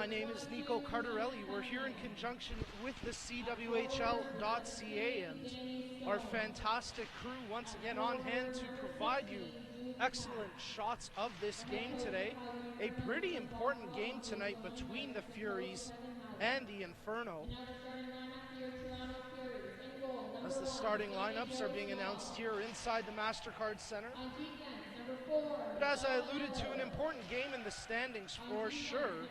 My name is Nico Cardarelli. We're here in conjunction with the CWHL.ca and our fantastic crew once again on hand to provide you excellent shots of this game today. A pretty important game tonight between the Furies and the Inferno, as the starting lineups are being announced here inside the MasterCard Center. But as I alluded to, an important game in the standings for sure.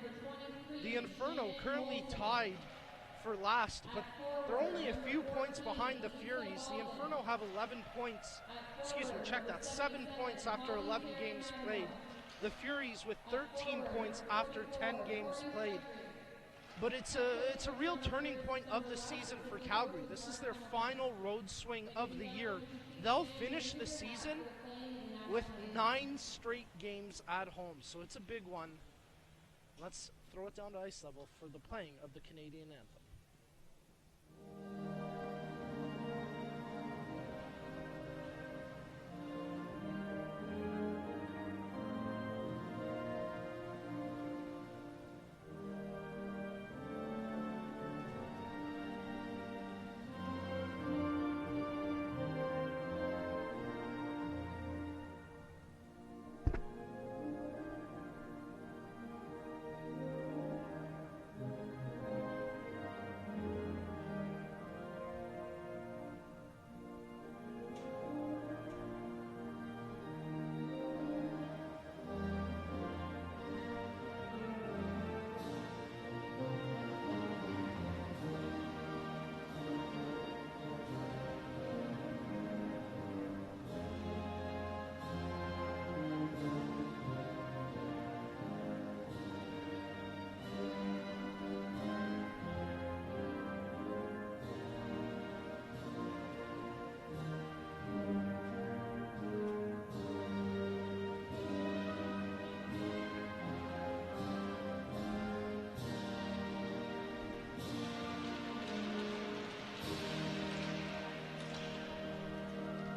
The Inferno currently tied for last, but they're only a few points behind the Furies. The Inferno have 11 points, check that, 7 points after 11 games played. The Furies with 13 points after 10 games played. But it's a real turning point of the season for Calgary. This is their final road swing of the year. They'll finish the season with 9 straight games at home, so it's a big one. Let's throw it down to ice level for the playing of the Canadian anthem.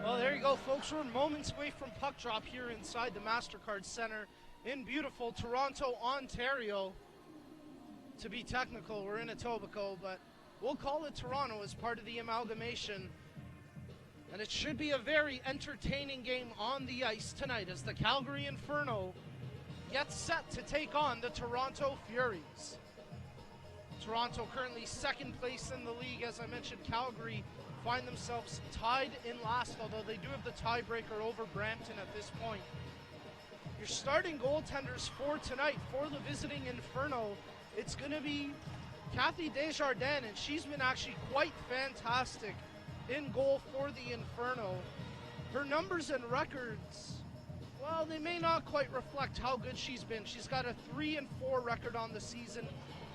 Well, there you go, folks. We're moments away from puck drop here inside the MasterCard Center in beautiful Toronto, Ontario. To be technical, we're in Etobicoke, but we'll call it Toronto as part of the amalgamation. And it should be a very entertaining game on the ice tonight as the Calgary Inferno gets set to take on the Toronto Furies. Toronto currently second place in the league. As I mentioned, Calgary find themselves tied in last, although they do have the tiebreaker over Brampton at this point. Your starting goaltenders for tonight for the visiting Inferno, it's going to be Kathy Desjardins, and she's been actually quite fantastic in goal for the Inferno. Her numbers and records, well, they may not quite reflect how good she's been. She's got a 3-4 record on the season,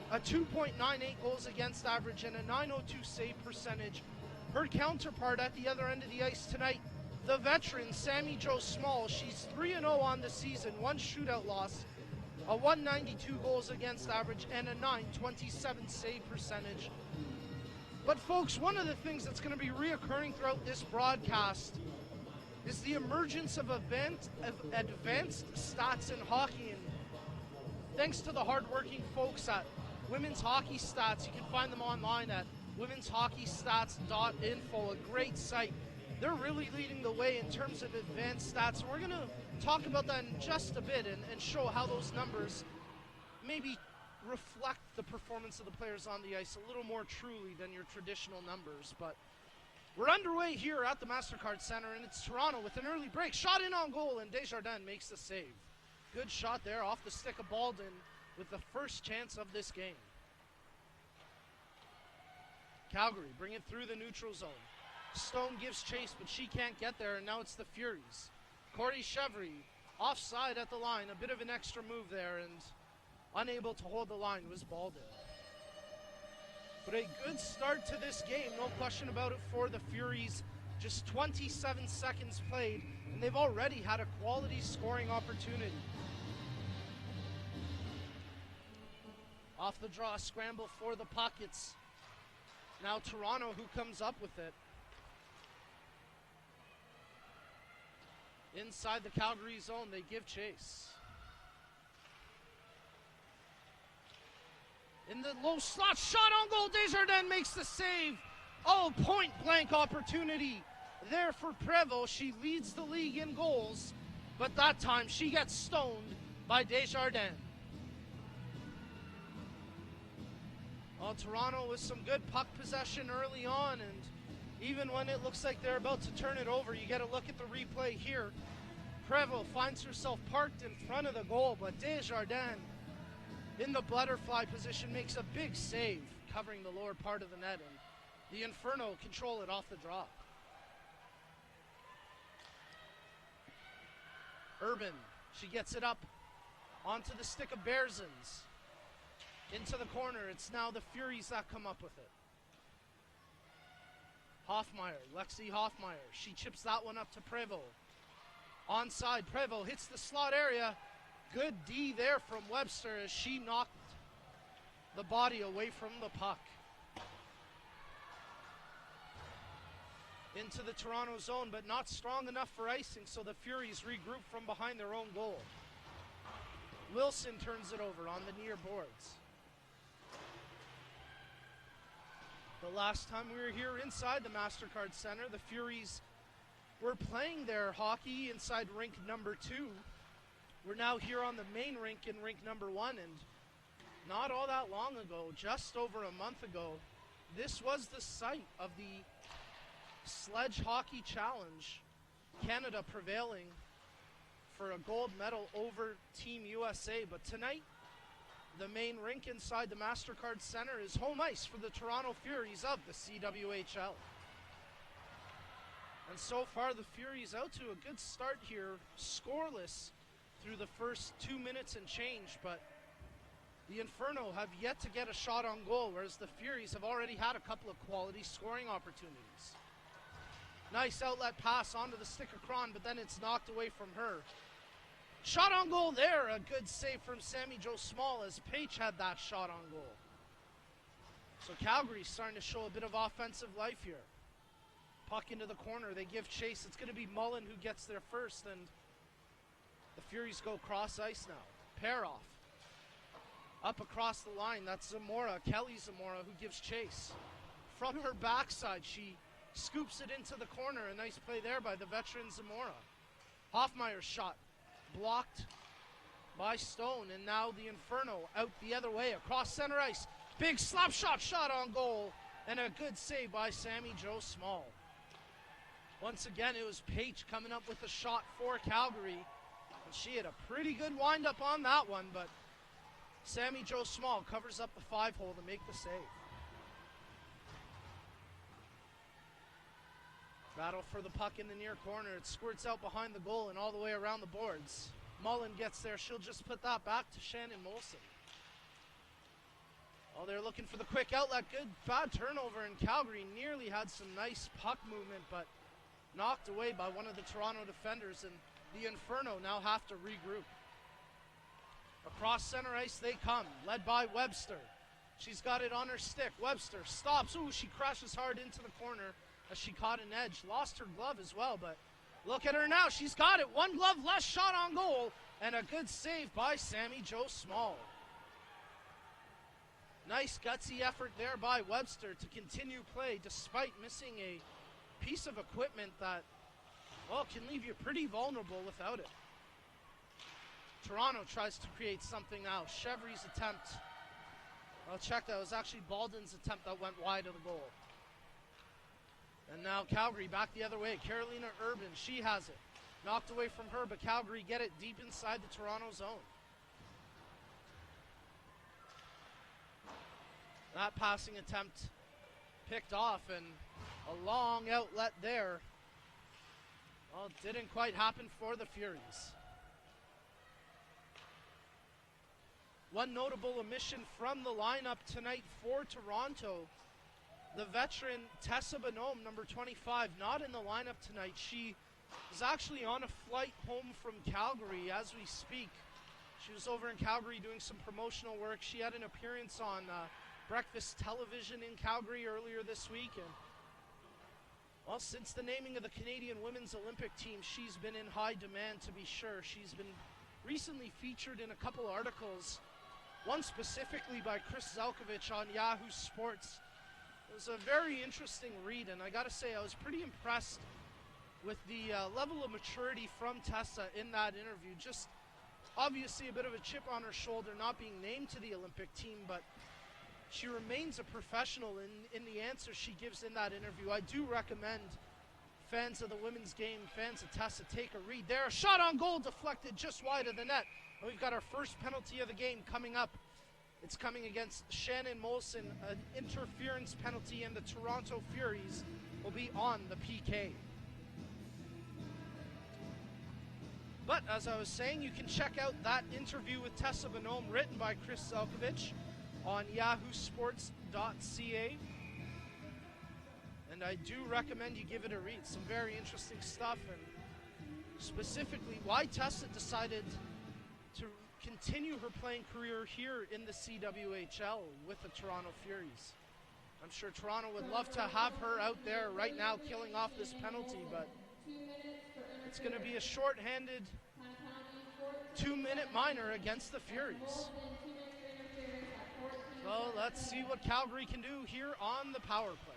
a 2.98 goals against average, and a .902 save percentage. Her counterpart at the other end of the ice tonight, the veteran Sammy Jo Small. She's 3-0 on the season, 1 shootout loss, a 192 goals against average, and a .927 save percentage. But folks, one of the things that's going to be reoccurring throughout this broadcast is the emergence of advanced stats in hockey. And thanks to the hardworking folks at Women's Hockey Stats, you can find them online at women'shockeystats.info, a great site. They're really leading the way in terms of advanced stats. And we're going to talk about that in just a bit and show how those numbers maybe reflect the performance of the players on the ice a little more truly than your traditional numbers. But we're underway here at the MasterCard Center, and it's Toronto with an early break. Shot in on goal, and Desjardins makes the save. Good shot there off the stick of Baldwin with the first chance of this game. Calgary bring it through the neutral zone. Stone gives chase, but she can't get there, and now it's the Furies. Corey Chevry offside at the line. A bit of an extra move there, and unable to hold the line was Baldwin. But a good start to this game, no question about it, for the Furies. Just 27 seconds played, and they've already had a quality scoring opportunity. Off the draw, scramble for the puck. It's now Toronto who comes up with it. Inside the Calgary zone, they give chase. In the low slot, shot on goal. Desjardins makes the save. Oh, point blank opportunity there for Prevost. She leads the league in goals, but that time she gets stoned by Desjardins. Well, Toronto with some good puck possession early on, and even when it looks like they're about to turn it over, you get a look at the replay here. Prevost finds herself parked in front of the goal, but Desjardins in the butterfly position makes a big save, covering the lower part of the net, and the Inferno control it off the drop. Urban, she gets it up onto the stick of Bearsons. Into the corner, it's now the Furies that come up with it. Hoffmeyer, Lexi Hoffmeyer, she chips that one up to Prevost. Onside, Prevost hits the slot area. Good D there from Webster as she knocked the body away from the puck. Into the Toronto zone, but not strong enough for icing, so the Furies regroup from behind their own goal. Wilson turns it over on the near boards. The last time we were here inside the MasterCard Center, the Furies were playing their hockey inside rink number 2. We're now here on the main rink in rink number 1, and not all that long ago, just over a month ago, this was the site of the Sledge Hockey Challenge, Canada prevailing for a gold medal over Team USA. But tonight, the main rink inside the MasterCard Center is home ice for the Toronto Furies of the CWHL. And so far, the Furies out to a good start here, scoreless through the first 2 minutes and change, but the Inferno have yet to get a shot on goal, whereas the Furies have already had a couple of quality scoring opportunities. Nice outlet pass onto the stick of Cron, but then it's knocked away from her. Shot on goal there, a good save from Sammy Jo Small as Paige had that shot on goal. So Calgary's starting to show a bit of offensive life here. Puck into the corner, they give chase. It's going to be Mullen who gets there first, and the Furies go cross ice now. Pair off. Up across the line, that's Zamora, Kelly Zamora, who gives chase. From her backside, she scoops it into the corner. A nice play there by the veteran Zamora. Hoffmeyer's shot blocked by Stone, and now the Inferno out the other way across center ice. Big slap shot on goal, and a good save by Sammy Jo Small. Once again, it was Paige coming up with a shot for Calgary, and she had a pretty good wind-up on that one, but Sammy Jo Small covers up the 5-hole to make the save. Battle for the puck in the near corner. It squirts out behind the goal and all the way around the boards. Mullen gets there. She'll just put that back to Shannon Molson. Oh, they're looking for the quick outlet. Good, bad turnover, and Calgary nearly had some nice puck movement, but knocked away by one of the Toronto defenders, and the Inferno now have to regroup. Across center ice they come, led by Webster. She's got it on her stick. Webster stops. Ooh, she crashes hard into the corner as she caught an edge. Lost her glove as well, but look at her now. She's got it. One glove less, shot on goal, and a good save by Sammy Jo Small. Nice gutsy effort there by Webster to continue play despite missing a piece of equipment that, well, can leave you pretty vulnerable without it. Toronto tries to create something now. Chevry's attempt, I'll check that, it was actually Baldwin's attempt that went wide of the goal. And now Calgary back the other way. Carolina Urban, she has it. Knocked away from her, but Calgary get it deep inside the Toronto zone. That passing attempt picked off, and a long outlet there. Well, it didn't quite happen for the Furies. One notable omission from the lineup tonight for Toronto. The veteran Tessa Bonhomme, number 25, not in the lineup tonight. She is actually on a flight home from Calgary as we speak. She was over in Calgary doing some promotional work. She had an appearance on Breakfast Television in Calgary earlier this week. And, well, since the naming of the Canadian Women's Olympic team, she's been in high demand, to be sure. She's been recently featured in a couple articles one specifically by Chris Zelkovich on Yahoo Sports. It was a very interesting read, and I gotta say, I was pretty impressed with the level of maturity from Tessa in that interview. Just obviously a bit of a chip on her shoulder not being named to the Olympic team, but she remains a professional in the answers she gives in that interview. I do recommend fans of the women's game, fans of Tessa, take a read there. A shot on goal deflected just wide of the net. And we've got our first penalty of the game coming up. It's coming against Shannon Molson, an interference penalty, and the Toronto Furies will be on the PK. But as I was saying, you can check out that interview with Tessa Bonhomme written by Chris Zelkovich on yahoosports.ca. And I do recommend you give it a read. Some very interesting stuff, and specifically why Tessa decided to continue her playing career here in the CWHL with the Toronto Furies. I'm sure Toronto would love to have her out there right now killing off this penalty, but it's going to be a shorthanded 2-minute minor against the Furies. So let's see what Calgary can do here on the power play.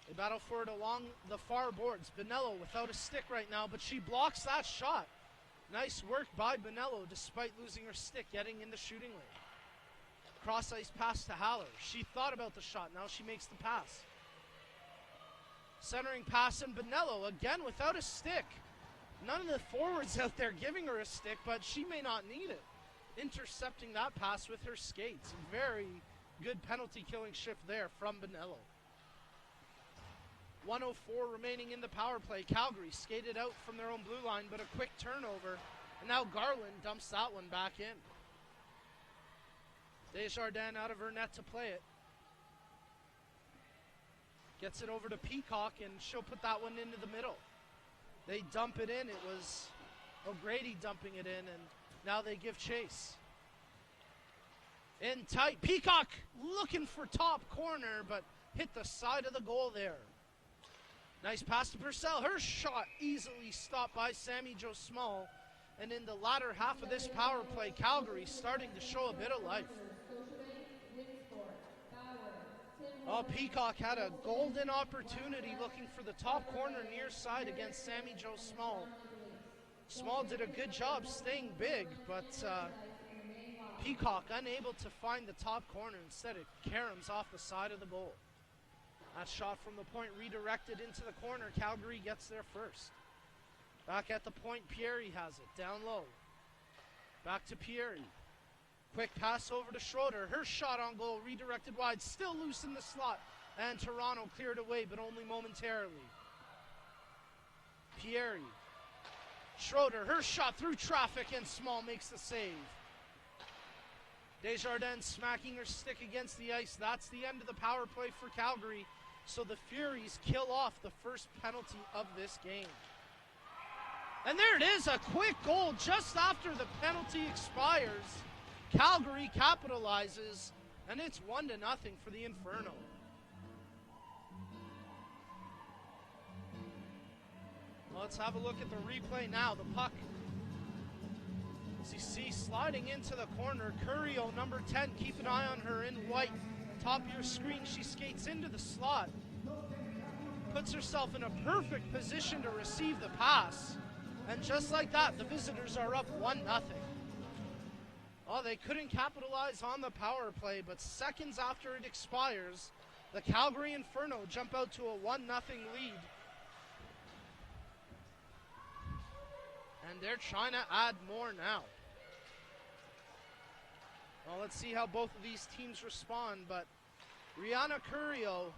They battle for it along the far boards. Bonello without a stick right now, but she blocks that shot. Nice work by Bonello despite losing her stick, getting in the shooting lane. Cross ice pass to Haller. She thought about the shot, now she makes the pass. Centering pass, and Bonello again without a stick. None of the forwards out there giving her a stick, but she may not need it. Intercepting that pass with her skates. Very good penalty killing shift there from Bonello. 1:04 remaining in the power play. Calgary skated out from their own blue line, but a quick turnover. And now Garland dumps that one back in. Desjardins out of her net to play it. Gets it over to Peacock, and she'll put that one into the middle. They dump it in. It was O'Grady dumping it in, and now they give chase. In tight. Peacock looking for top corner, but hit the side of the goal there. Nice pass to Purcell. Her shot easily stopped by Sammy Jo Small. And in the latter half of this power play, Calgary starting to show a bit of life. Oh, Peacock had a golden opportunity looking for the top corner near side against Sammy Jo Small. Small did a good job staying big, but Peacock unable to find the top corner. Instead, it caroms off the side of the goal. That shot from the point redirected into the corner. Calgary gets there first. Back at the point, Pieri has it. Down low. Back to Pieri. Quick pass over to Schroeder. Her shot on goal, redirected wide. Still loose in the slot. And Toronto cleared away, but only momentarily. Pieri. Schroeder, her shot through traffic, and Small makes the save. Desjardins smacking her stick against the ice. That's the end of the power play for Calgary. So the Furies kill off the first penalty of this game. And there it is, a quick goal just after the penalty expires. Calgary capitalizes, and it's 1-0 for the Inferno. Let's have a look at the replay now. The puck, as you see, sliding into the corner. Curio, number 10, keep an eye on her in white. Top of your screen, she skates into the slot. Puts herself in a perfect position to receive the pass. And just like that, the visitors are up 1-0. Oh, they couldn't capitalize on the power play, but seconds after it expires, the Calgary Inferno jump out to a 1-0 lead. And they're trying to add more now. Well, let's see how both of these teams respond, but Rihanna Curio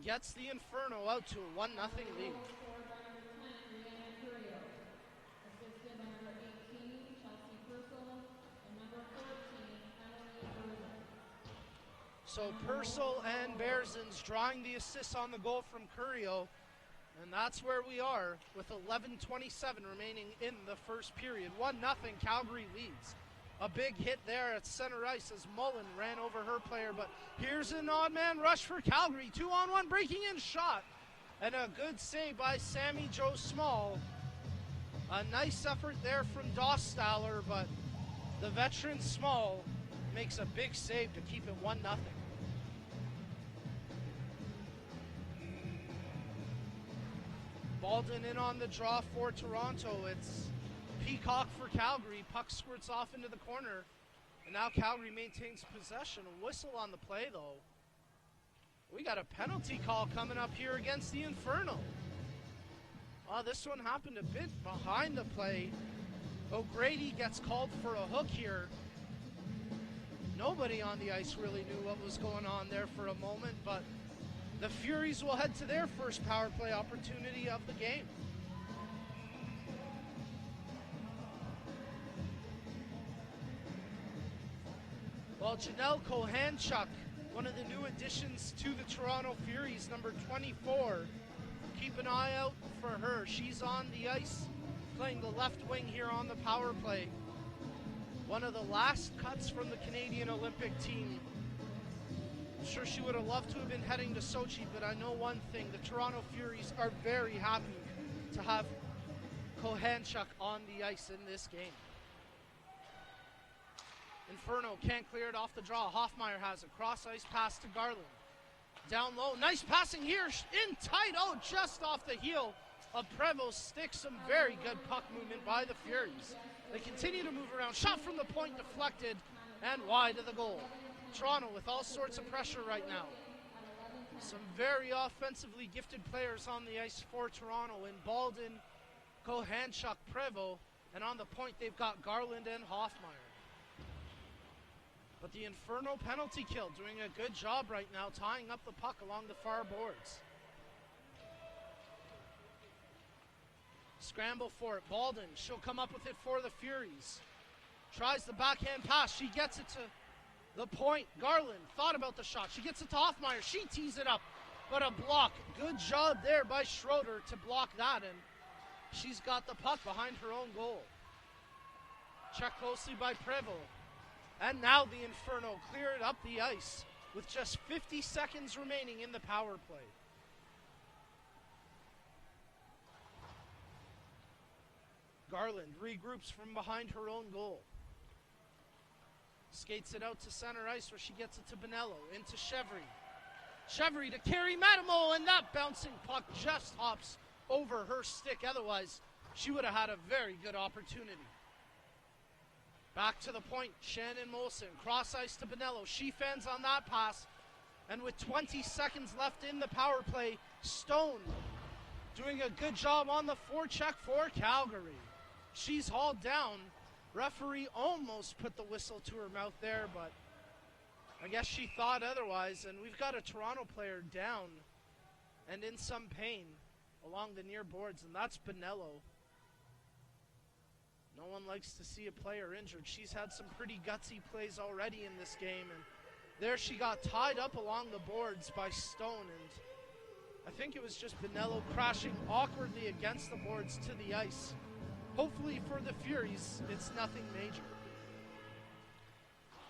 gets the Inferno out to a 1-0 lead. So Purcell and Bearsons drawing the assists on the goal from Curio. And that's where we are with 11:27 remaining in the first period. 1-0, Calgary leads. A big hit there at center ice as Mullen ran over her player, but here's an odd man rush for Calgary. 2-on-1 breaking in shot. And a good save by Sammy Jo Small. A nice effort there from Dostaller, but The veteran Small makes a big save to keep it 1-0. Baldwin in on the draw for Toronto. It's Peacock for Calgary. Puck squirts off into the corner. And now Calgary maintains possession. A whistle on the play, though. We got a penalty call coming up here against the Inferno. This one happened a bit behind the play. O'Grady gets called for a hook here. Nobody on the ice really knew what was going on there for a moment, but the Furies will head to their first power play opportunity of the game. Well, Janelle Kohanchuk, one of the new additions to the Toronto Furies, number 24. Keep an eye out for her. She's on the ice playing the left wing here on the power play. One of the last cuts from the Canadian Olympic team. I'm sure she would have loved to have been heading to Sochi, but I know one thing, the Toronto Furies are very happy to have Kohanchuk on the ice in this game. Inferno can't clear it off the draw. Hoffmeyer has a cross-ice pass to Garland. Down low, nice passing here, in tight, just off the heel of Prevost. Sticks. Some very good puck movement by the Furies. They continue to move around, shot from the point deflected, and wide of the goal. Toronto with all sorts of pressure right now. Some very offensively gifted players on the ice for Toronto in Baldwin, Kohanchuk, Prevost, and on the point they've got Garland and Hoffmeyer. But the Inferno penalty kill doing a good job right now, tying up the puck along the far boards. Scramble for it. Baldwin, she'll come up with it for the Furies. Tries the backhand pass. She gets it to the point. Garland thought about the shot. She gets it to Hoffmeyer. She tees it up, but a block. Good job there by Schroeder to block that, and she's got the puck behind her own goal. Checked closely by Prevost. And now the Inferno cleared up the ice with just 50 seconds remaining in the power play. Garland regroups from behind her own goal. Skates it out to center ice where she gets it to Bonello, into Chevry. Chevry to carry Matamol, and that bouncing puck just hops over her stick. Otherwise, she would have had a very good opportunity. Back to the point, Shannon Molson, cross ice to Bonello. She fends on that pass, and with 20 seconds left in the power play, Stone doing a good job on the forecheck for Calgary. She's hauled down. Referee almost put the whistle to her mouth there, but I guess she thought otherwise, and we've got a Toronto player down and in some pain along the near boards, and that's Bonello. No one likes to see a player injured. She's had some pretty gutsy plays already in this game, and there she got tied up along the boards by Stone, and I think it was just Bonello crashing awkwardly against the boards to the ice. Hopefully for the Furies, it's nothing major.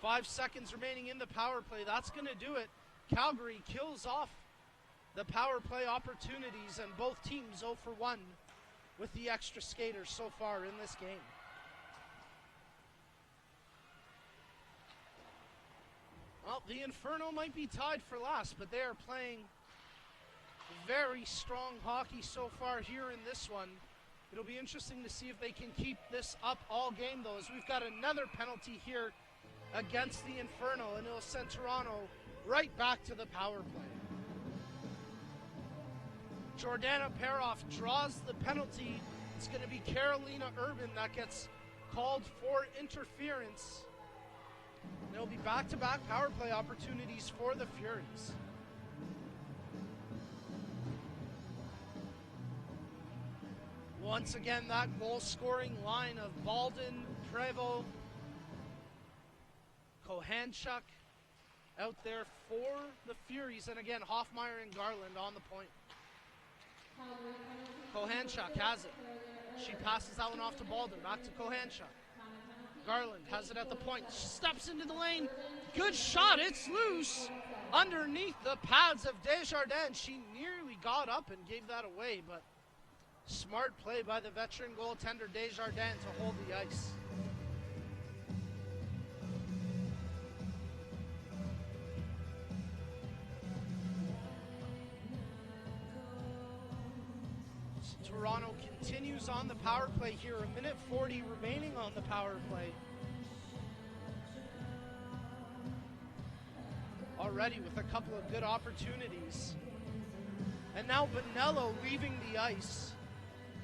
5 seconds remaining in the power play. That's going to do it. Calgary kills off the power play opportunities, and both teams 0 for 1 with the extra skaters so far in this game. Well, the Inferno might be tied for last, but they are playing very strong hockey so far here in this one. It'll be interesting to see if they can keep this up all game, though, as we've got another penalty here against the Inferno, and it'll send Toronto right back to the power play. Jordana Peroff draws the penalty. It's going to be Carolina Urban that gets called for interference. There'll be back-to-back power play opportunities for the Furies. Once again, that goal-scoring line of Baldwin, Prevost, Kohanchuk out there for the Furies. And again, Hoffmeyer and Garland on the point. Kohanchuk has it. She passes that one off to Baldwin, back to Kohanchuk. Garland has it at the point, steps into the lane. Good shot, it's loose. Underneath the pads of Desjardins. She nearly got up and gave that away, but smart play by the veteran goaltender Desjardins to hold the ice. Toronto continues on the power play here. 1:40 remaining on the power play. Already with a couple of good opportunities. And now Bonello leaving the ice,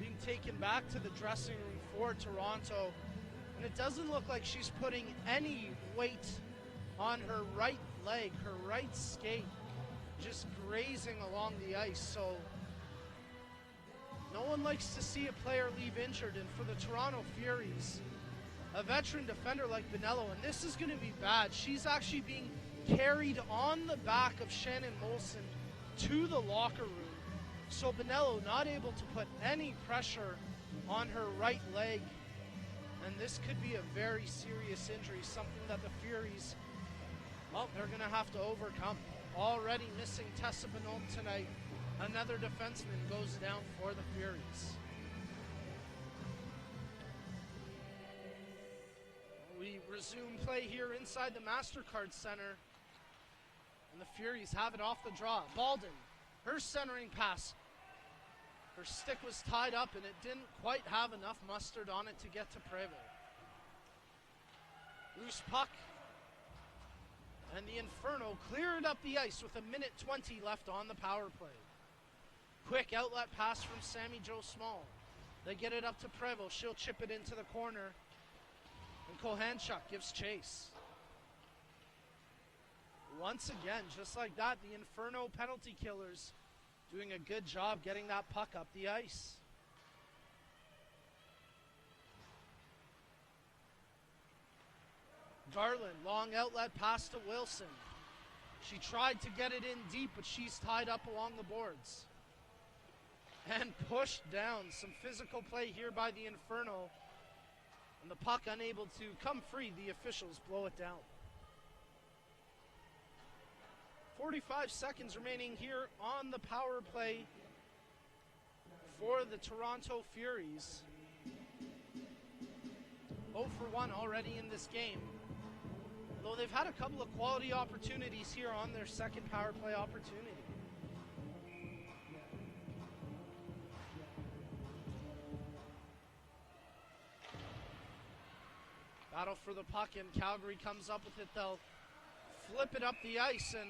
being taken back to the dressing room for Toronto. And it doesn't look like she's putting any weight on her right leg, her right skate, just grazing along the ice. So no one likes to see a player leave injured. And for the Toronto Furies, a veteran defender like Bonello, and this is going to be bad, she's actually being carried on the back of Shannon Molson to the locker room. So Bonello not able to put any pressure on her right leg. And this could be a very serious injury, something that the Furies, well, they're going to have to overcome. Already missing Tessa Bonhomme tonight. Another defenseman goes down for the Furies. We resume play here inside the MasterCard Center. And the Furies have it off the draw. Baldwin, her centering pass. Her stick was tied up and it didn't quite have enough mustard on it to get to Prevost. Loose puck. And the Inferno cleared up the ice with 1:20 left on the power play. Quick outlet pass from Sammy Jo Small. They get it up to Prevost. She'll chip it into the corner. And Kohanchuk gives chase. Once again, just like that, the Inferno penalty killers doing a good job getting that puck up the ice. Garland, long outlet pass to Wilson. She tried to get it in deep, but she's tied up along the boards. And pushed down. Some physical play here by the Inferno. And the puck unable to come free. The officials blow it down. 45 seconds remaining here on the power play for the Toronto Furies. 0 for 1 already in this game. Though they've had a couple of quality opportunities here on their second power play opportunity. Battle for the puck, and Calgary comes up with it. They'll flip it up the ice, and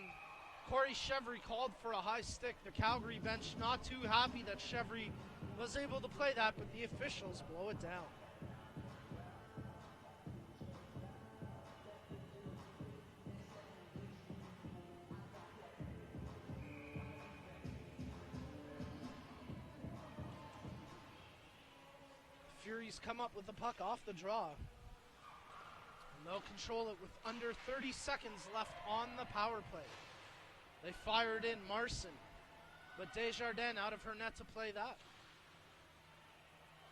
Corey Chevry called for a high stick. The Calgary bench not too happy that Chevry was able to play that, but the officials blow it down. Furies come up with the puck off the draw. And they'll control it with under 30 seconds left on the power play. They fired in Marson, but Desjardins out of her net to play that.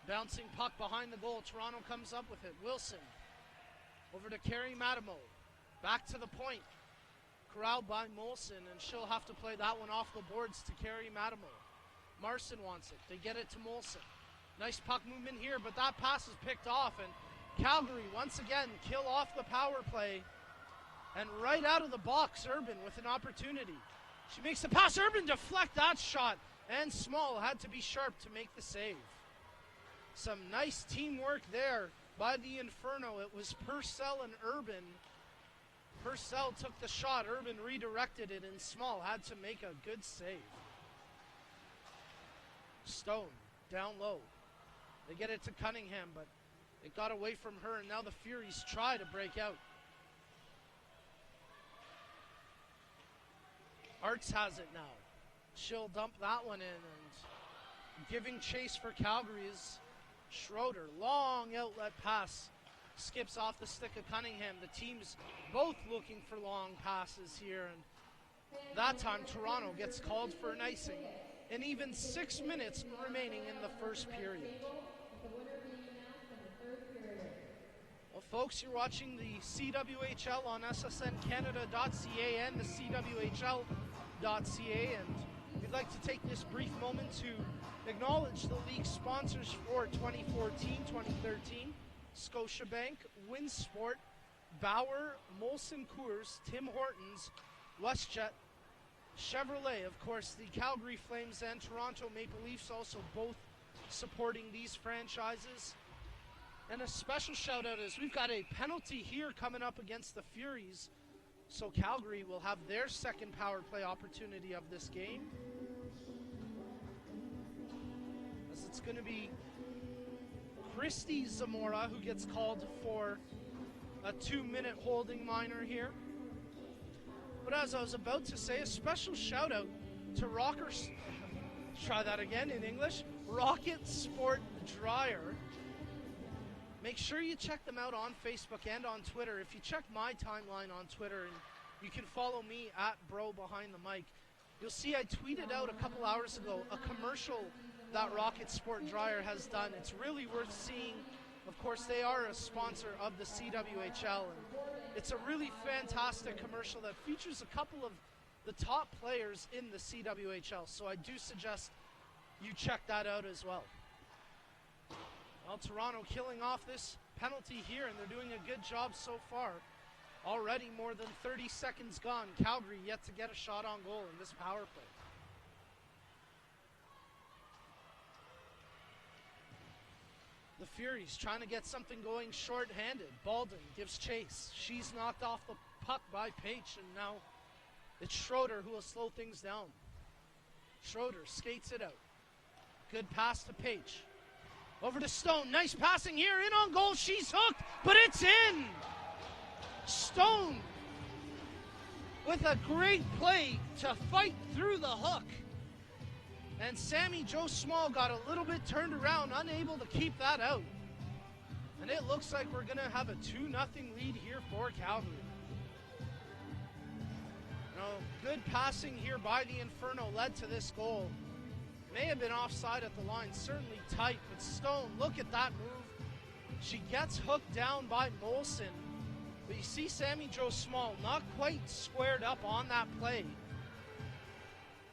Bouncing puck behind the goal. Toronto comes up with it. Wilson over to Carrie Madamo. Back to the point. Corralled by Molson, and she'll have to play that one off the boards to Carrie Madamo. Marson wants it. They get it to Molson. Nice puck movement here, but that pass is picked off, and Calgary once again kill off the power play. And right out of the box, Urban with an opportunity. She makes the pass. Urban deflect that shot, and Small had to be sharp to make the save. Some nice teamwork there by the Inferno. It was Purcell and Urban. Purcell took the shot. Urban redirected it, and Small had to make a good save. Stone down low. They get it to Cunningham, but it got away from her, and now the Furies try to break out. Arts has it now. She'll dump that one in, and giving chase for Calgary is Schroeder. Long outlet pass. Skips off the stick of Cunningham. The team's both looking for long passes here, and that time Toronto gets called for an icing. And even 6 minutes remaining in the first period. Well, folks, you're watching the CWHL on ssncanada.ca and the CWHL.ca, and we'd like to take this brief moment to acknowledge the league sponsors for 2014-2013, Scotiabank, Winsport, Bauer, Molson Coors, Tim Hortons, WestJet, Chevrolet, of course, the Calgary Flames and Toronto Maple Leafs also both supporting these franchises. And a special shout out is we've got a penalty here coming up against the Furies. So Calgary will have their second power play opportunity of this game. As it's going to be Christy Zamora who gets called for a 2-minute holding minor here. But as I was about to say, a special shout out to try that again in English, Rocket Sport Dryer. Make sure you check them out on Facebook and on Twitter. If you check my timeline on Twitter, and you can follow me at @BroBehindTheMic, you'll see I tweeted out a couple hours ago a commercial that Rocket Sport Dryer has done. It's really worth seeing. Of course, they are a sponsor of the CWHL, and it's a really fantastic commercial that features a couple of the top players in the CWHL. So I do suggest you check that out as well. Well, Toronto killing off this penalty here, and they're doing a good job so far. Already more than 30 seconds gone. Calgary yet to get a shot on goal in this power play. The Furies trying to get something going short-handed. Baldwin gives chase. She's knocked off the puck by Paige, and now it's Schroeder who will slow things down. Schroeder skates it out. Good pass to Paige. Over to Stone. Nice passing here. In on goal. She's hooked, but it's in. Stone with a great play to fight through the hook. And Sammy Jo Small got a little bit turned around, unable to keep that out. And it looks like we're going to have a 2-0 lead here for Calgary. Good passing here by the Inferno led to this goal. May have been offside at the line, certainly tight, but Stone, look at that move. She gets hooked down by Molson, but you see Sammy Jo Small not quite squared up on that play.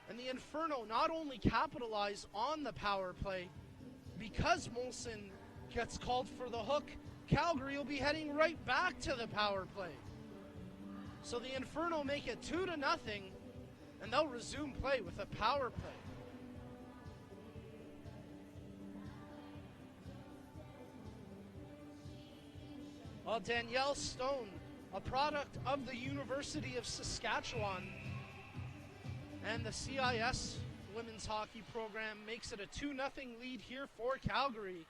And the Inferno not only capitalize on the power play, because Molson gets called for the hook, Calgary will be heading right back to the power play. So the Inferno make it 2-0, and they'll resume play with a power play. Well, Danielle Stone, a product of the University of Saskatchewan and the CIS women's hockey program, makes it a 2-0 lead here for Calgary.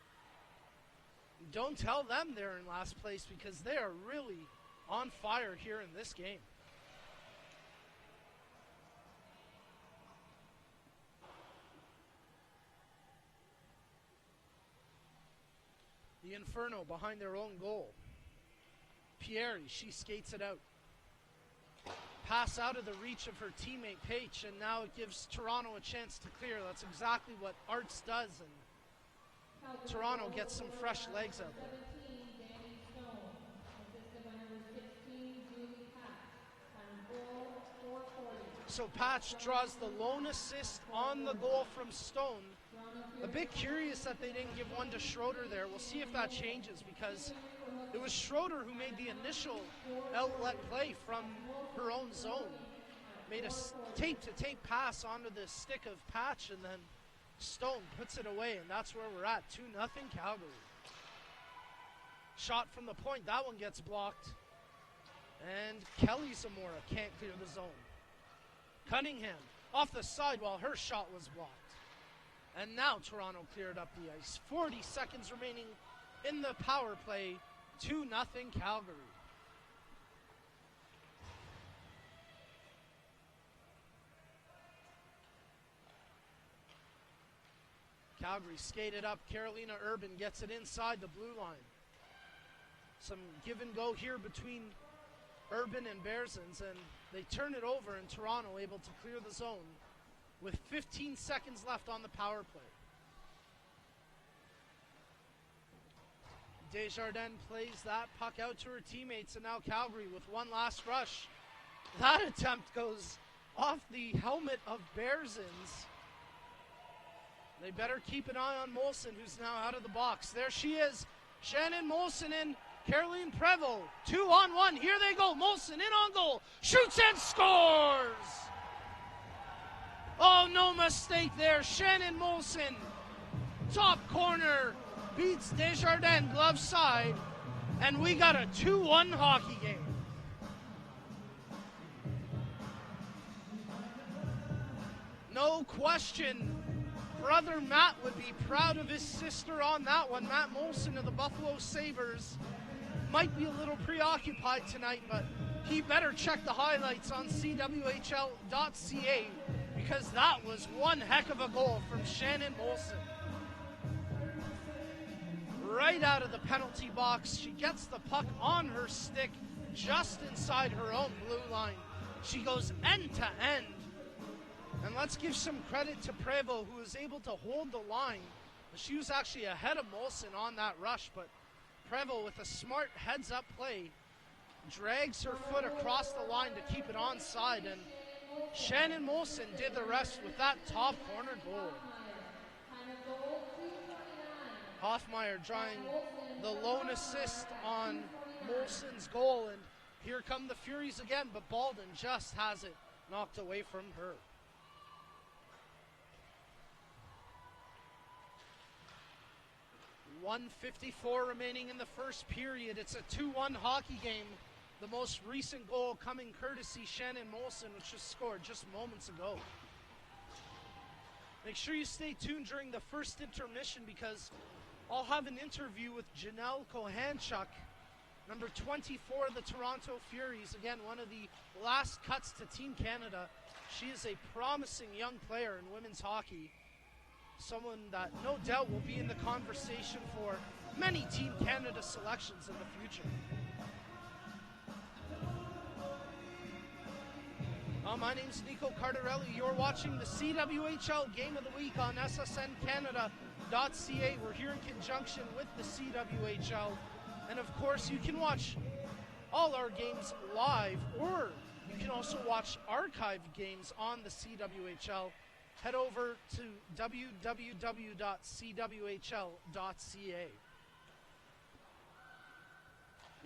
Don't tell them they're in last place, because they are really on fire here in this game. The Inferno behind their own goal. Pieri, she skates it out. Pass out of the reach of her teammate Paige, and now it gives Toronto a chance to clear. That's exactly what Arts does, and Toronto gets some fresh legs out there. So Patch draws the lone assist on the goal from Stone. A bit curious that they didn't give one to Schroeder there. We'll see if that changes, because it was Schroeder who made the initial outlet play from her own zone. Made a tape-to-tape pass onto the stick of Patch, and then Stone puts it away, and that's where we're at. 2-0 Calgary. Shot from the point. That one gets blocked. And Kelly Zamora can't clear the zone. Cunningham off the side while her shot was blocked. And now Toronto cleared up the ice. 40 seconds remaining in the power play. 2-0 Calgary. Calgary skated up. Carolina Urban gets it inside the blue line. Some give and go here between Urban and Bearsons, and they turn it over, and Toronto able to clear the zone with 15 seconds left on the power play. Desjardins plays that puck out to her teammates, and now Calgary with one last rush. That attempt goes off the helmet of Bearsons. They better keep an eye on Molson, who's now out of the box. There she is, Shannon Molson and Caroline Prevost. 2-on-1, here they go. Molson in on goal, shoots and scores! Oh, no mistake there. Shannon Molson Top corner beats Desjardins glove side, and we got a 2-1 hockey game. No question, brother Matt would be proud of his sister on that one. Matt Molson of the Buffalo Sabres might be a little preoccupied tonight, but he better check the highlights on CWHL.ca, because that was one heck of a goal from Shannon Molson. Right out of the penalty box, she gets the puck on her stick just inside her own blue line. She goes end to end. And let's give some credit to Prevost, who was able to hold the line. She was actually ahead of Molson on that rush, but Prevost, with a smart heads-up play, drags her foot across the line to keep it onside, and Shannon Molson did the rest with that top corner goal. Hoffmeyer drawing the lone assist on Molson's goal, and here come the Furies again, but Baldwin just has it knocked away from her. .154 remaining in the first period. It's a 2-1 hockey game. The most recent goal coming courtesy Shannon Molson, which was scored just moments ago. Make sure you stay tuned during the first intermission, because I'll have an interview with Janelle Kohanchuk, number 24 of the Toronto Furies. Again, one of the last cuts to Team Canada. She is a promising young player in women's hockey. Someone that no doubt will be in the conversation for many Team Canada selections in the future. My name's Nico Cardarelli. You're watching the CWHL Game of the Week on SSNCanada.ca. We're here in conjunction with the CWHL. And of course, you can watch all our games live, or you can also watch archived games on the CWHL. Head over to www.cwhl.ca.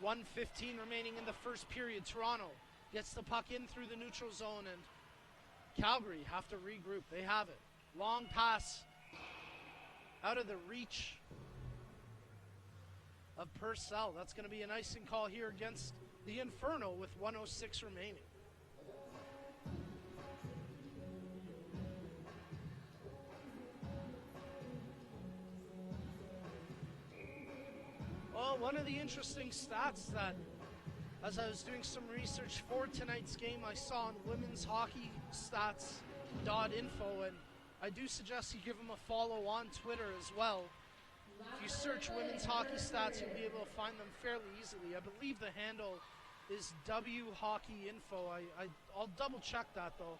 1:15 remaining in the first period. Toronto gets the puck in through the neutral zone, and Calgary have to regroup. They have it. Long pass out of the reach of Purcell. That's going to be an icing call here against the Inferno with 1:06 remaining. Well, one of the interesting stats that, as I was doing some research for tonight's game, I saw on women's hockey stats.info, and I do suggest you give them a follow on Twitter as well. If you search women's hockey stats, you'll be able to find them fairly easily. I believe the handle is WHockeyInfo. I'll double check that though.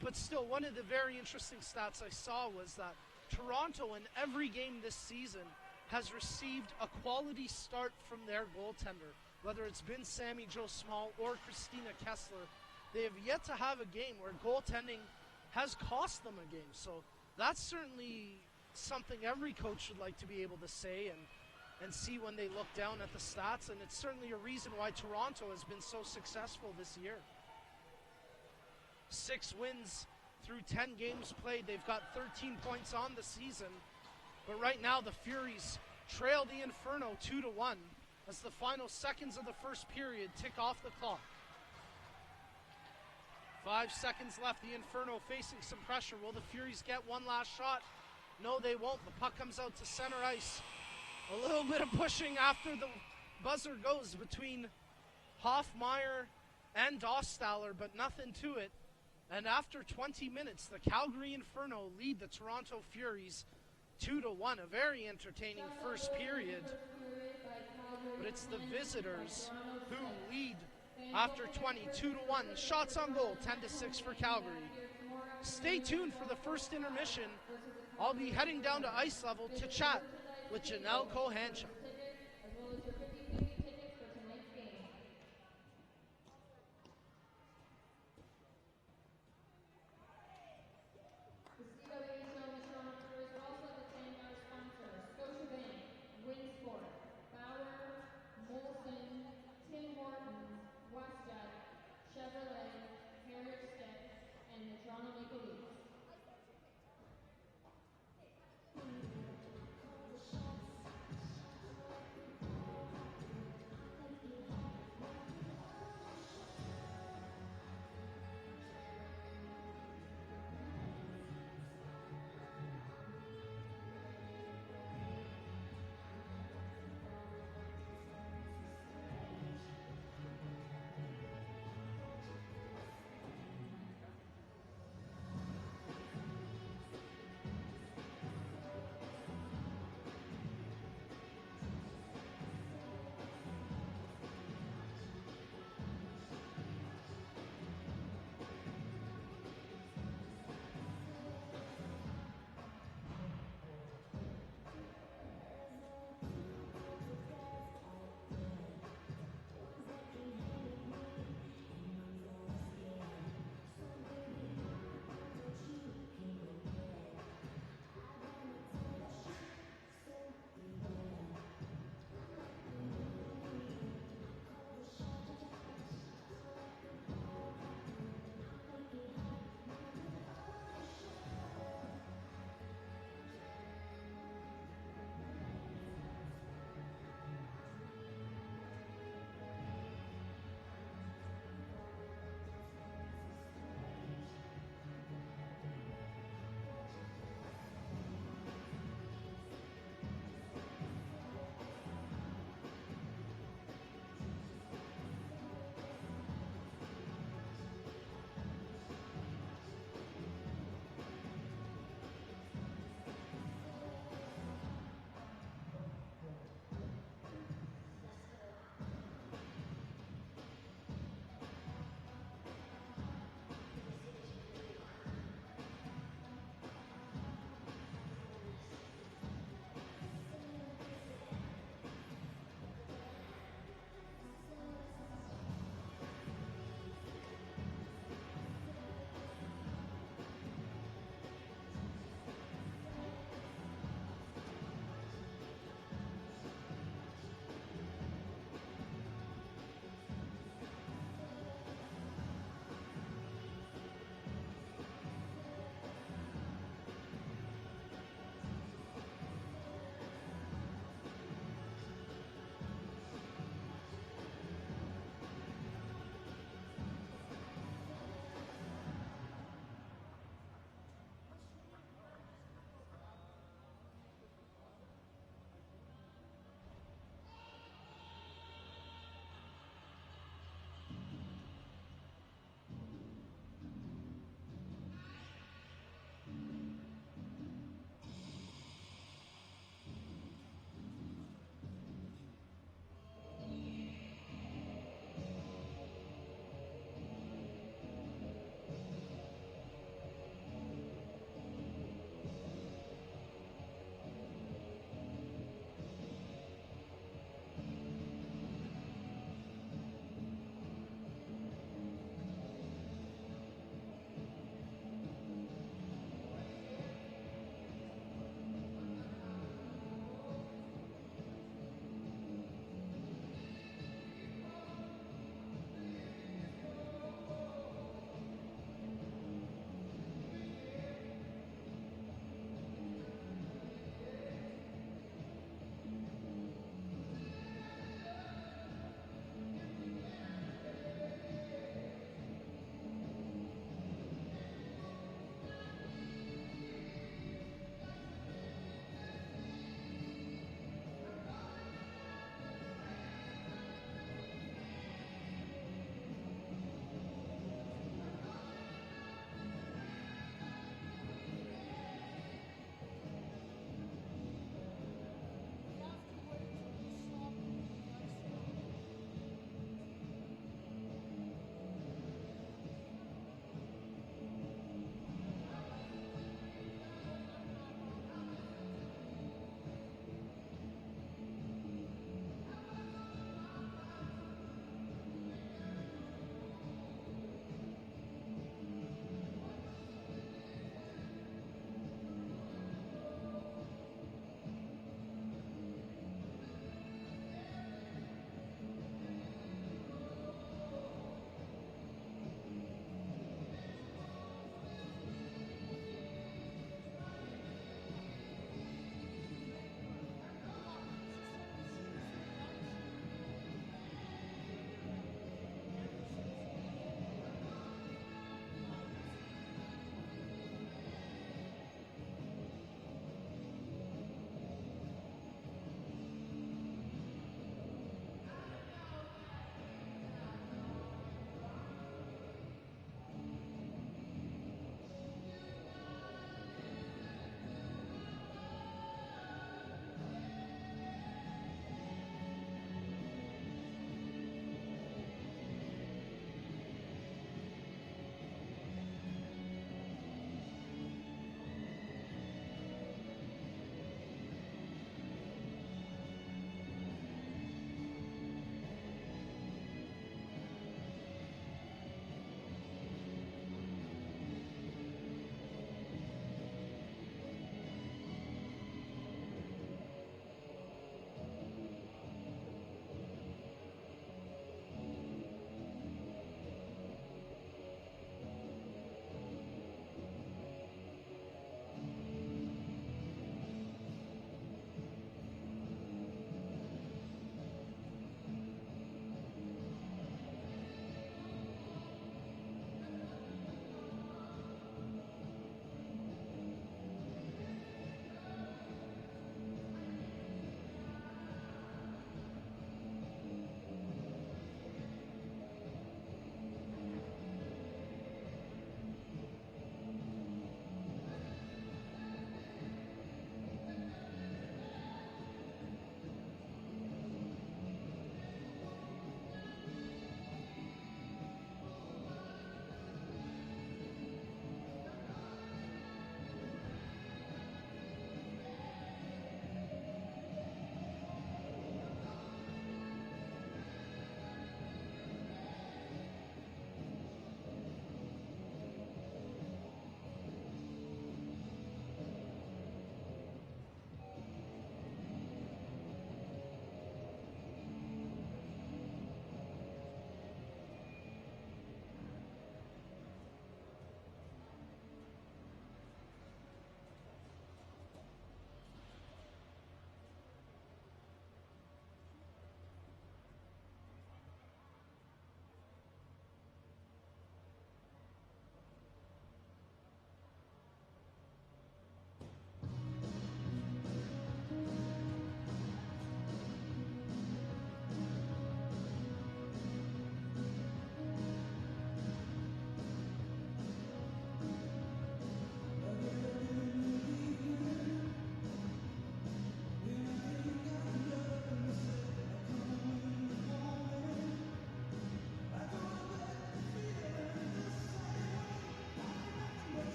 But still, one of the very interesting stats I saw was that Toronto in every game this season has received a quality start from their goaltender. Whether it's been Sammy Jo Small or Christina Kessler, they have yet to have a game where goaltending has cost them a game. So that's certainly something every coach would like to be able to say and see when they look down at the stats, and it's certainly a reason why Toronto has been so successful this year. 6 wins through 10 games played. They've got 13 points on the season, but right now the Furies trail the Inferno 2-1 as the final seconds of the first period tick off the clock. 5 seconds left. The Inferno facing some pressure. Will the Furies get one last shot? No, they won't. The puck comes out to center ice. A little bit of pushing after the buzzer goes between Hoffmeyer and Dostaller, but nothing to it. And after 20 minutes, the Calgary Inferno lead the Toronto Furies 2-1. A very entertaining first period. But it's the visitors who lead after 20, 2-1. Shots on goal, 10-6 for Calgary. Stay tuned for the first intermission. I'll be heading down to ice level to chat with Janelle Kohanchuk.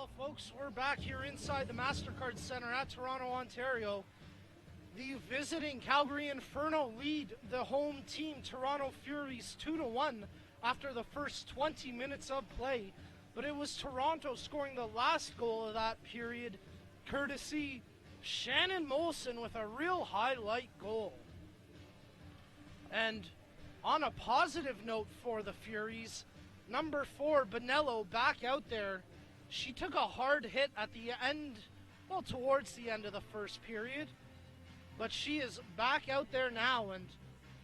Well, folks, we're back here inside the MasterCard Center at Toronto, Ontario. The visiting Calgary Inferno lead the home team, Toronto Furies, 2-1 after the first 20 minutes of play. But it was Toronto scoring the last goal of that period, courtesy Shannon Molson with a real highlight goal. And on a positive note for the Furies, number 4, Bonello, back out there. She took a hard hit at the end, well, towards the end of the first period. But she is back out there now, and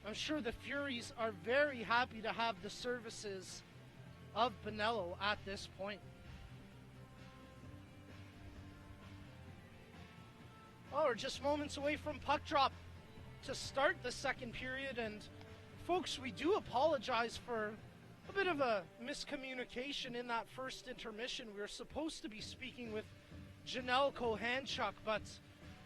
I'm sure the Furies are very happy to have the services of Bonello at this point. Oh, we're just moments away from puck drop to start the second period, and folks, we do apologize for a bit of a miscommunication in that first intermission. We were supposed to be speaking with Janelle Kohanchuk, but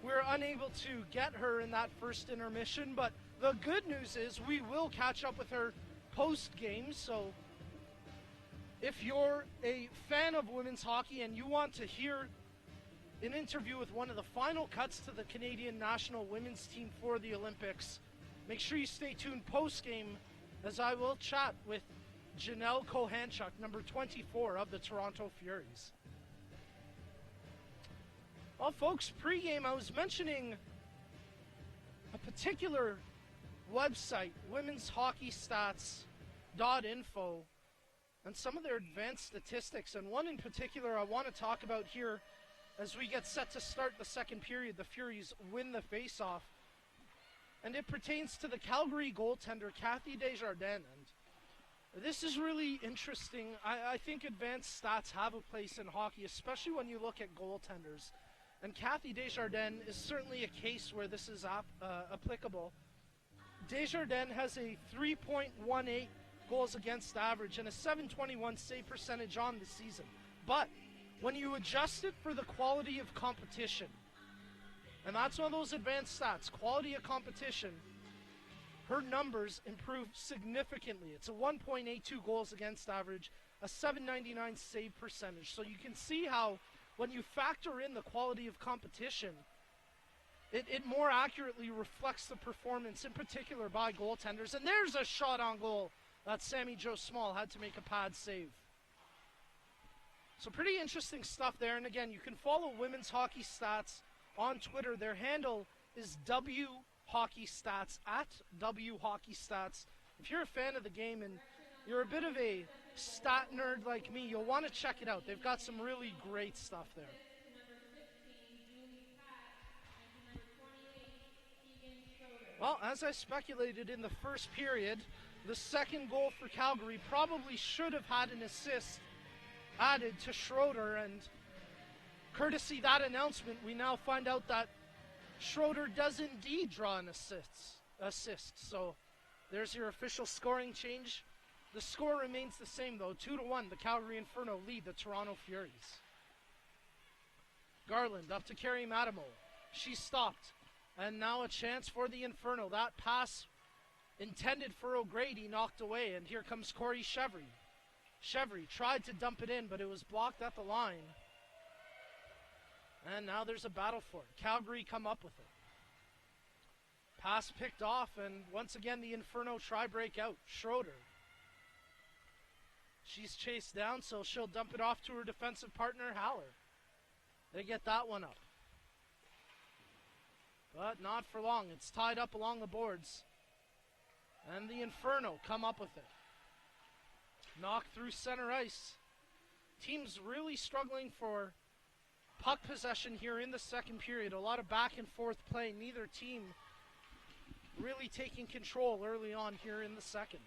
we're unable to get her in that first intermission. But the good news is we will catch up with her post-game. So if you're a fan of women's hockey and you want to hear an interview with one of the final cuts to the Canadian national women's team for the Olympics, make sure you stay tuned post-game, as I will chat with Janelle Kohanchuk, number 24 of the Toronto Furies. Well, folks, pregame, I was mentioning a particular website, womensHockeyStats.info, and some of their advanced statistics. And one in particular I want to talk about here as we get set to start the second period. The Furies win the faceoff. And it pertains to the Calgary goaltender, Kathy Desjardins. And this is really interesting. I think advanced stats have a place in hockey, especially when you look at goaltenders. And Kathy Desjardins is certainly a case where this is applicable. Desjardins has a 3.18 goals against average and a 721 save percentage on the season. But when you adjust it for the quality of competition, and that's one of those advanced stats, quality of competition, her numbers improve significantly. It's a 1.82 goals against average, a 799 save percentage. So you can see how when you factor in the quality of competition, it more accurately reflects the performance, in particular by goaltenders. And there's a shot on goal that Sammy Jo Small had to make a pad save. So pretty interesting stuff there. And again, you can follow Women's Hockey Stats on Twitter. Their handle is WHockeyStats, at WHockeyStats. If you're a fan of the game and you're a bit of a stat nerd like me, you'll want to check it out. They've got some really great stuff there. Well, as I speculated in the first period, the second goal for Calgary probably should have had an assist added to Schroeder, and courtesy that announcement, we now find out that Schroeder does indeed draw an assist. So there's your official scoring change. The score remains the same, though. 2-1, the Calgary Inferno lead the Toronto Furies. Garland up to Carrie Madamo. She stopped. And now a chance for the Inferno. That pass intended for O'Grady knocked away. And here comes Corey Chevry. Chevry tried to dump it in, but it was blocked at the line. And now there's a battle for it. Calgary come up with it. Pass picked off, and once again the Inferno try break out. Schroeder. She's chased down, so she'll dump it off to her defensive partner, Haller. They get that one up. But not for long. It's tied up along the boards. And the Inferno come up with it. Knocked through center ice. Team's really struggling for puck possession here in the second period. A lot of back and forth play. Neither team really taking control early on here in the second.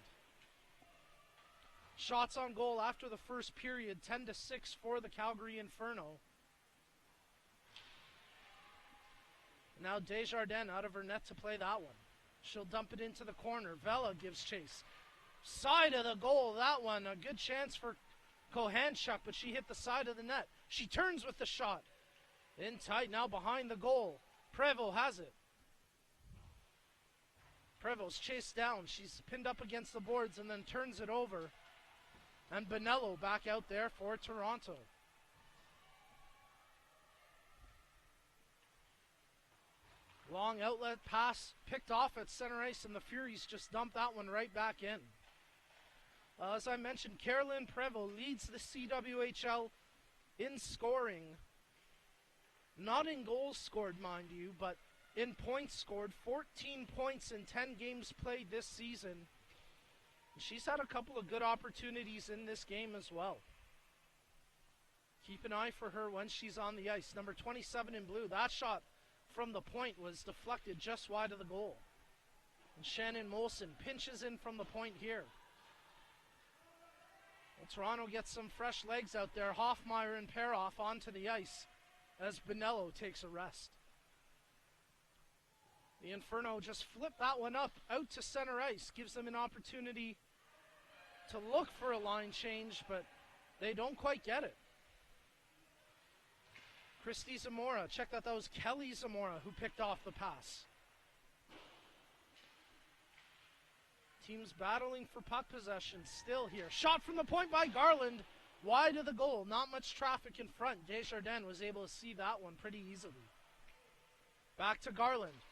Shots on goal after the first period, 10-6 for the Calgary Inferno. Now Desjardins out of her net to play that one. She'll dump it into the corner. Vela gives chase. Side of the goal, that one. A good chance for Kohanchuk, but she hit the side of the net. She turns with the shot. In tight now behind the goal. Prevost has it. Prevost's chased down. She's pinned up against the boards and then turns it over. And Bonello back out there for Toronto. Long outlet pass picked off at center ice, and the Furies just dumped that one right back in. As I mentioned, Carolyn Prevost leads the CWHL in scoring. Not in goals scored, mind you, but in points scored. 14 points in 10 games played this season. She's had a couple of good opportunities in this game as well. Keep an eye for her when she's on the ice. Number 27 in blue. That shot from the point was deflected just wide of the goal. And Shannon Molson pinches in from the point here. Well, Toronto gets some fresh legs out there. Hoffmeyer and Peroff onto the ice as Bonello takes a rest. The Inferno just flipped that one up out to center ice. Gives them an opportunity to look for a line change, but they don't quite get it. Christy Zamora, check that was Kelly Zamora who picked off the pass. Teams battling for puck possession still here. Shot from the point by Garland, wide of the goal. Not much traffic in front. Desjardins was able to see that one pretty easily. Back to Garland.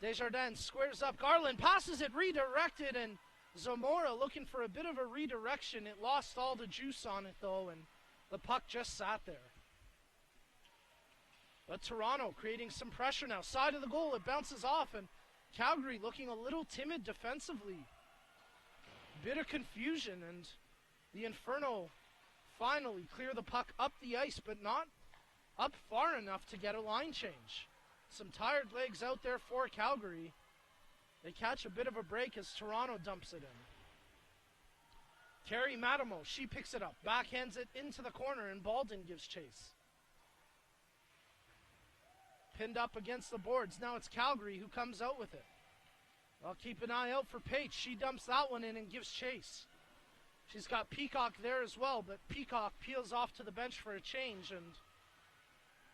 Desjardins squares up. Garland passes it, redirected, and Zamora looking for a bit of a redirection. It lost all the juice on it though, and the puck just sat there. But Toronto creating some pressure now. Side of the goal, it bounces off, and Calgary looking a little timid defensively. Bit of confusion, and the Inferno finally clear the puck up the ice, but not up far enough to get a line change. Some tired legs out there for Calgary. They catch a bit of a break as Toronto dumps it in. Carrie Matamo, she picks it up, backhands it into the corner, and Baldwin gives chase. Pinned up against the boards. Now it's Calgary who comes out with it. I'll keep an eye out for Paige. She dumps that one in and gives chase. She's got Peacock there as well, but Peacock peels off to the bench for a change. And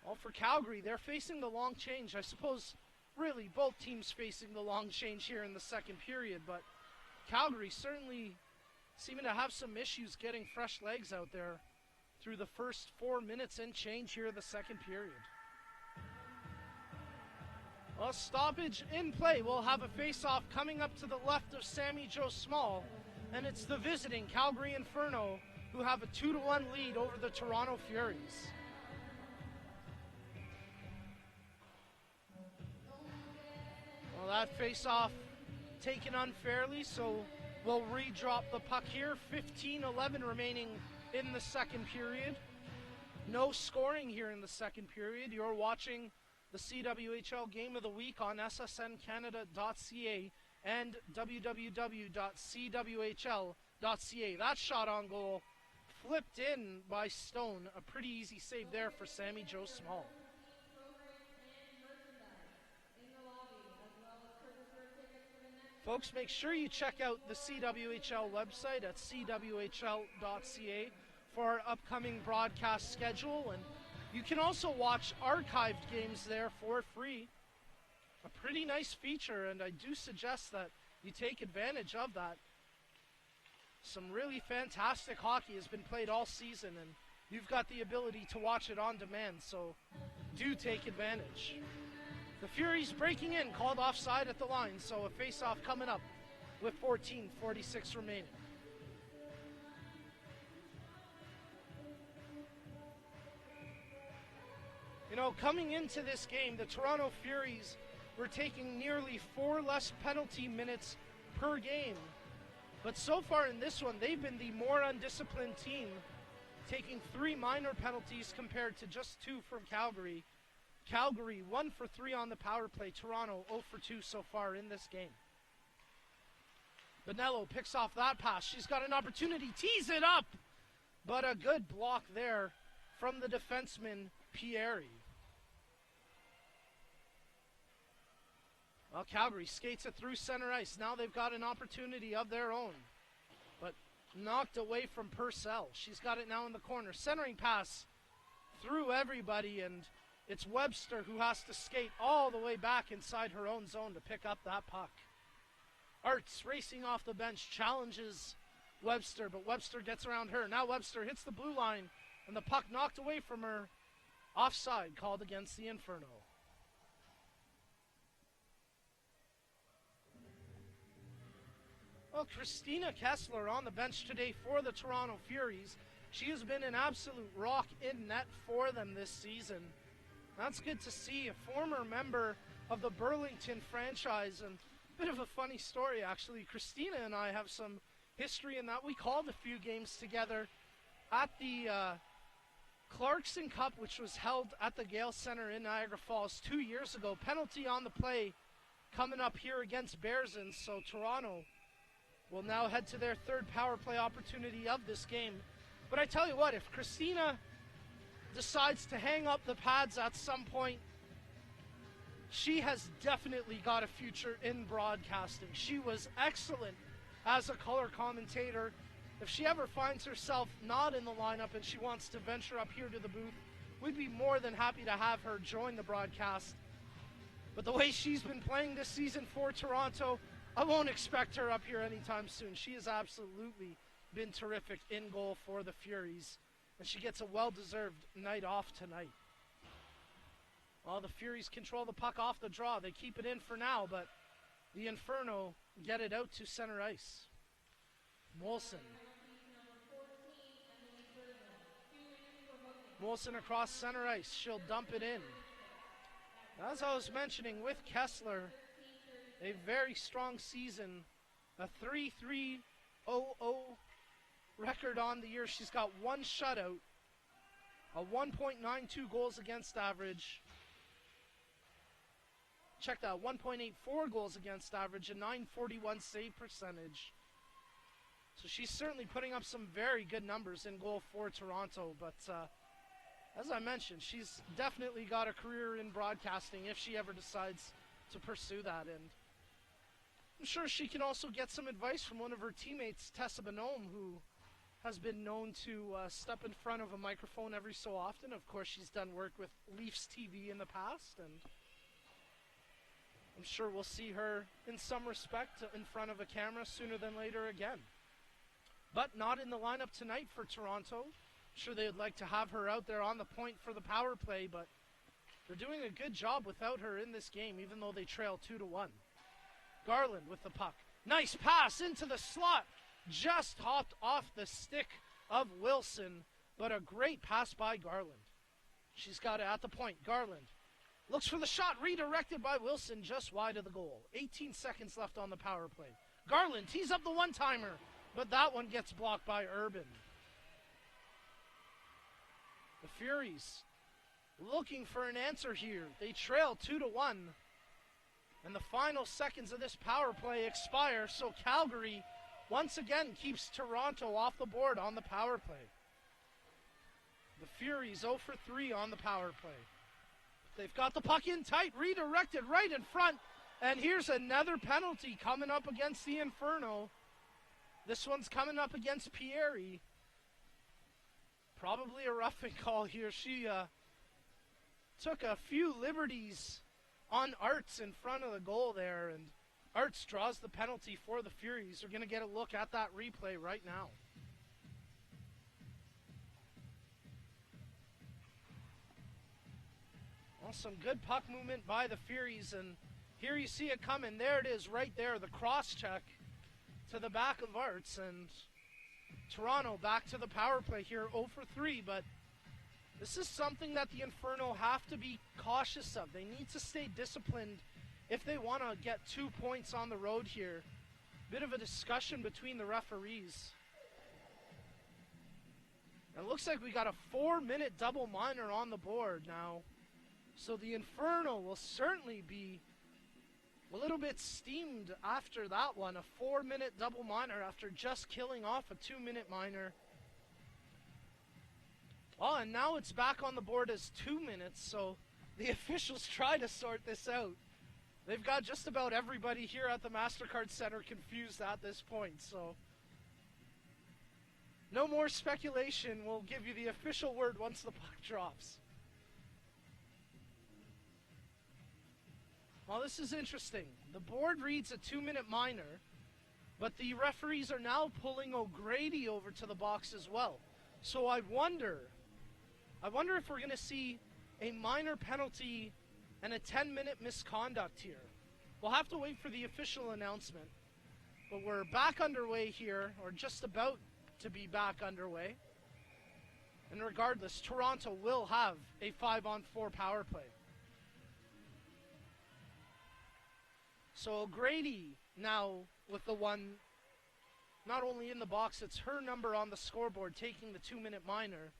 all for Calgary, they're facing the long change. I suppose really both teams facing the long change here in the second period, but Calgary certainly seeming to have some issues getting fresh legs out there through the first 4 minutes and change here in the second period. A stoppage in play. We'll have a face-off coming up to the left of Sammy Joe Small, and it's the visiting Calgary Inferno who have a 2-1 lead over the Toronto Furies. Well, that face-off taken unfairly, so we'll re-drop the puck here. 15-11 remaining in the second period. No scoring here in the second period. You're watching the CWHL Game of the Week on ssncanada.ca and www.cwhl.ca. That shot on goal flipped in by Stone. A pretty easy save there for Sammy Joe Small. Folks, make sure you check out the CWHL website at cwhl.ca for our upcoming broadcast schedule, and you can also watch archived games there for free. A pretty nice feature, and I do suggest that you take advantage of that. Some really fantastic hockey has been played all season, and you've got the ability to watch it on demand, so do take advantage. The Furies breaking in, called offside at the line, so a face-off coming up with 14:46 remaining. You know, coming into this game, the Toronto Furies were taking nearly 4 less penalty minutes per game. But so far in this one, they've been the more undisciplined team, taking 3 minor penalties compared to just 2 from Calgary. Calgary 1 for 3 on the power play. Toronto 0 for 2 so far in this game. Bonello picks off that pass. She's got an opportunity, tees it up, but a good block there from the defenseman, Pieri. Well, Calgary skates it through center ice. Now they've got an opportunity of their own, but knocked away from Purcell. She's got it now in the corner. Centering pass through everybody, and it's Webster who has to skate all the way back inside her own zone to pick up that puck. Arts racing off the bench, challenges Webster, but Webster gets around her. Now Webster hits the blue line, and the puck knocked away from her. Offside called against the Inferno. Well, Christina Kessler on the bench today for the Toronto Furies. She has been an absolute rock in net for them this season. That's good to see. A former member of the Burlington franchise, and a bit of a funny story actually. Christina and I have some history in that we called a few games together at the Clarkson Cup, which was held at the Gale Center in Niagara Falls 2 years ago. Penalty on the play coming up here against Bearsons, so Toronto will now head to their third power play opportunity of this game. But I tell you what, if Christina decides to hang up the pads at some point, she has definitely got a future in broadcasting. She was excellent as a color commentator. If she ever finds herself not in the lineup and she wants to venture up here to the booth, we'd be more than happy to have her join the broadcast. But the way she's been playing this season for Toronto, I won't expect her up here anytime soon. She has absolutely been terrific in goal for the Furies, and she gets a well-deserved night off tonight. Well, the Furies control the puck off the draw. They keep it in for now, but the Inferno get it out to center ice. Molson. Molson across center ice. She'll dump it in. As I was mentioning with Kessler, a very strong season, a 3-3-0-0 record on the year. She's got one shutout, a 1.92 goals against average. Check that, 1.84 goals against average, a 941 save percentage. So she's certainly putting up some very good numbers in goal for Toronto, but as I mentioned, she's definitely got a career in broadcasting if she ever decides to pursue that. And I'm sure she can also get some advice from one of her teammates, Tessa Bonhomme, who has been known to step in front of a microphone every so often. Of course, she's done work with Leafs TV in the past, and I'm sure we'll see her in some respect in front of a camera sooner than later again. But not in the lineup tonight for Toronto. I'm sure they'd like to have her out there on the point for the power play, but they're doing a good job without her in this game, even though they trail 2-1. Garland with the puck. Nice pass into the slot. Just hopped off the stick of Wilson, but a great pass by Garland. She's got it at the point. Garland looks for the shot, redirected by Wilson just wide of the goal. 18 seconds left on the power play. Garland tees up the one-timer, but that one gets blocked by Urban. The Furies looking for an answer here. They trail 2-1. And the final seconds of this power play expire, so Calgary once again keeps Toronto off the board on the power play. The Furies 0 for 3 on the power play. They've got the puck in tight, redirected right in front, and here's another penalty coming up against the Inferno. This one's coming up against Pieri. Probably a roughing call here. She took a few liberties on Arts in front of the goal there, and Arts draws the penalty for the Furies. We're going to get a look at that replay right now. Well, some good puck movement by the Furies, and here you see it coming. There it is right there, the cross check to the back of Arts, and Toronto back to the power play here, 0 for 3, but this is something that the Inferno have to be cautious of. They need to stay disciplined if they want to get 2 points on the road here. Bit of a discussion between the referees. It looks like we got a 4-minute double minor on the board now. So the Inferno will certainly be a little bit steamed after that one. A 4-minute double minor after just killing off a 2-minute minor. Oh, and now it's back on the board as 2 minutes, so the officials try to sort this out. They've got just about everybody here at the MasterCard Center confused at this point, so no more speculation. We'll give you the official word once the puck drops. Well, this is interesting. The board reads a 2-minute minor, but the referees are now pulling O'Grady over to the box as well. So I wonder if we're going to see a minor penalty and a 10-minute misconduct here. We'll have to wait for the official announcement. But we're back underway here, or just about to be back underway. And regardless, Toronto will have a 5-on-4 power play. So O'Grady now with the one, not only in the box, it's her number on the scoreboard, taking the 2-minute minor.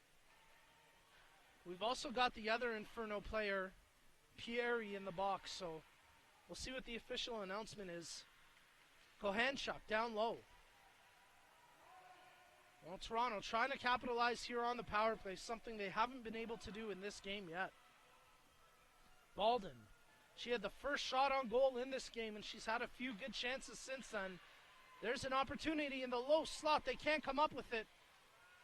We've also got the other Inferno player, Pieri, in the box, so we'll see what the official announcement is. Kohanchuk down low. Well, Toronto trying to capitalize here on the power play, something they haven't been able to do in this game yet. Baldwin. She had the first shot on goal in this game, and she's had a few good chances since then. There's an opportunity in the low slot. They can't come up with it.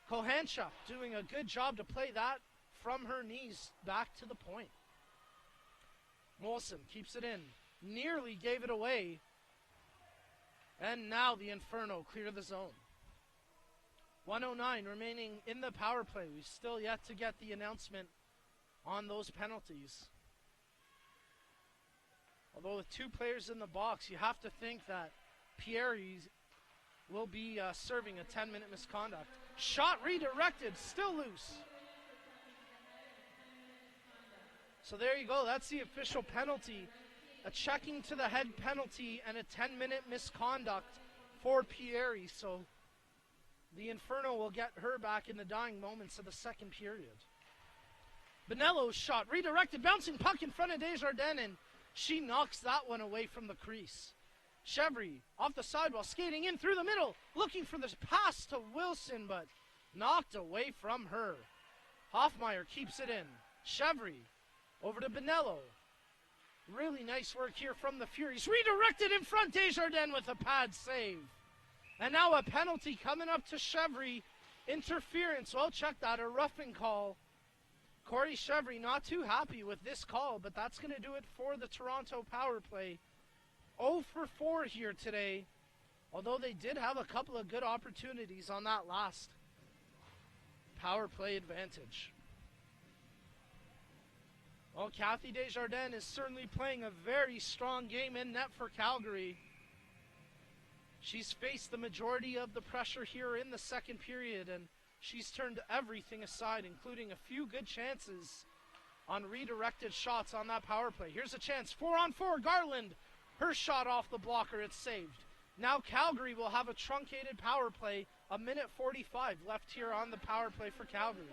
Kohanchuk doing a good job to play that from her knees back to the point. Molson keeps it in. Nearly gave it away. And now the Inferno clear the zone. 1:09 remaining in the power play. We've still yet to get the announcement on those penalties. Although with 2 players in the box, you have to think that Pieri will be serving a 10-minute misconduct. Shot redirected, still loose. So there you go, that's the official penalty. A checking to the head penalty and a 10-minute misconduct for Pieri. So the Inferno will get her back in the dying moments of the second period. Bonello's shot, redirected, bouncing puck in front of Desjardins, and she knocks that one away from the crease. Chevry off the sidewall, skating in through the middle, looking for this pass to Wilson, but knocked away from her. Hoffmeyer keeps it in. Chevry over to Bonello. Really nice work here from the Furies. Redirected in front, Desjardins with a pad save. And now a penalty coming up to Chevry. Interference, well, check that, a roughing call. Corey Chevry not too happy with this call, but that's going to do it for the Toronto power play. 0 for 4 here today, although they did have a couple of good opportunities on that last power play advantage. Well, Kathy Desjardins is certainly playing a very strong game in net for Calgary. She's faced the majority of the pressure here in the second period, and she's turned everything aside, including a few good chances on redirected shots on that power play. Here's a chance, 4-on-4, Garland. Her shot off the blocker, it's saved. Now Calgary will have a truncated power play, 1:45 left here on the power play for Calgary.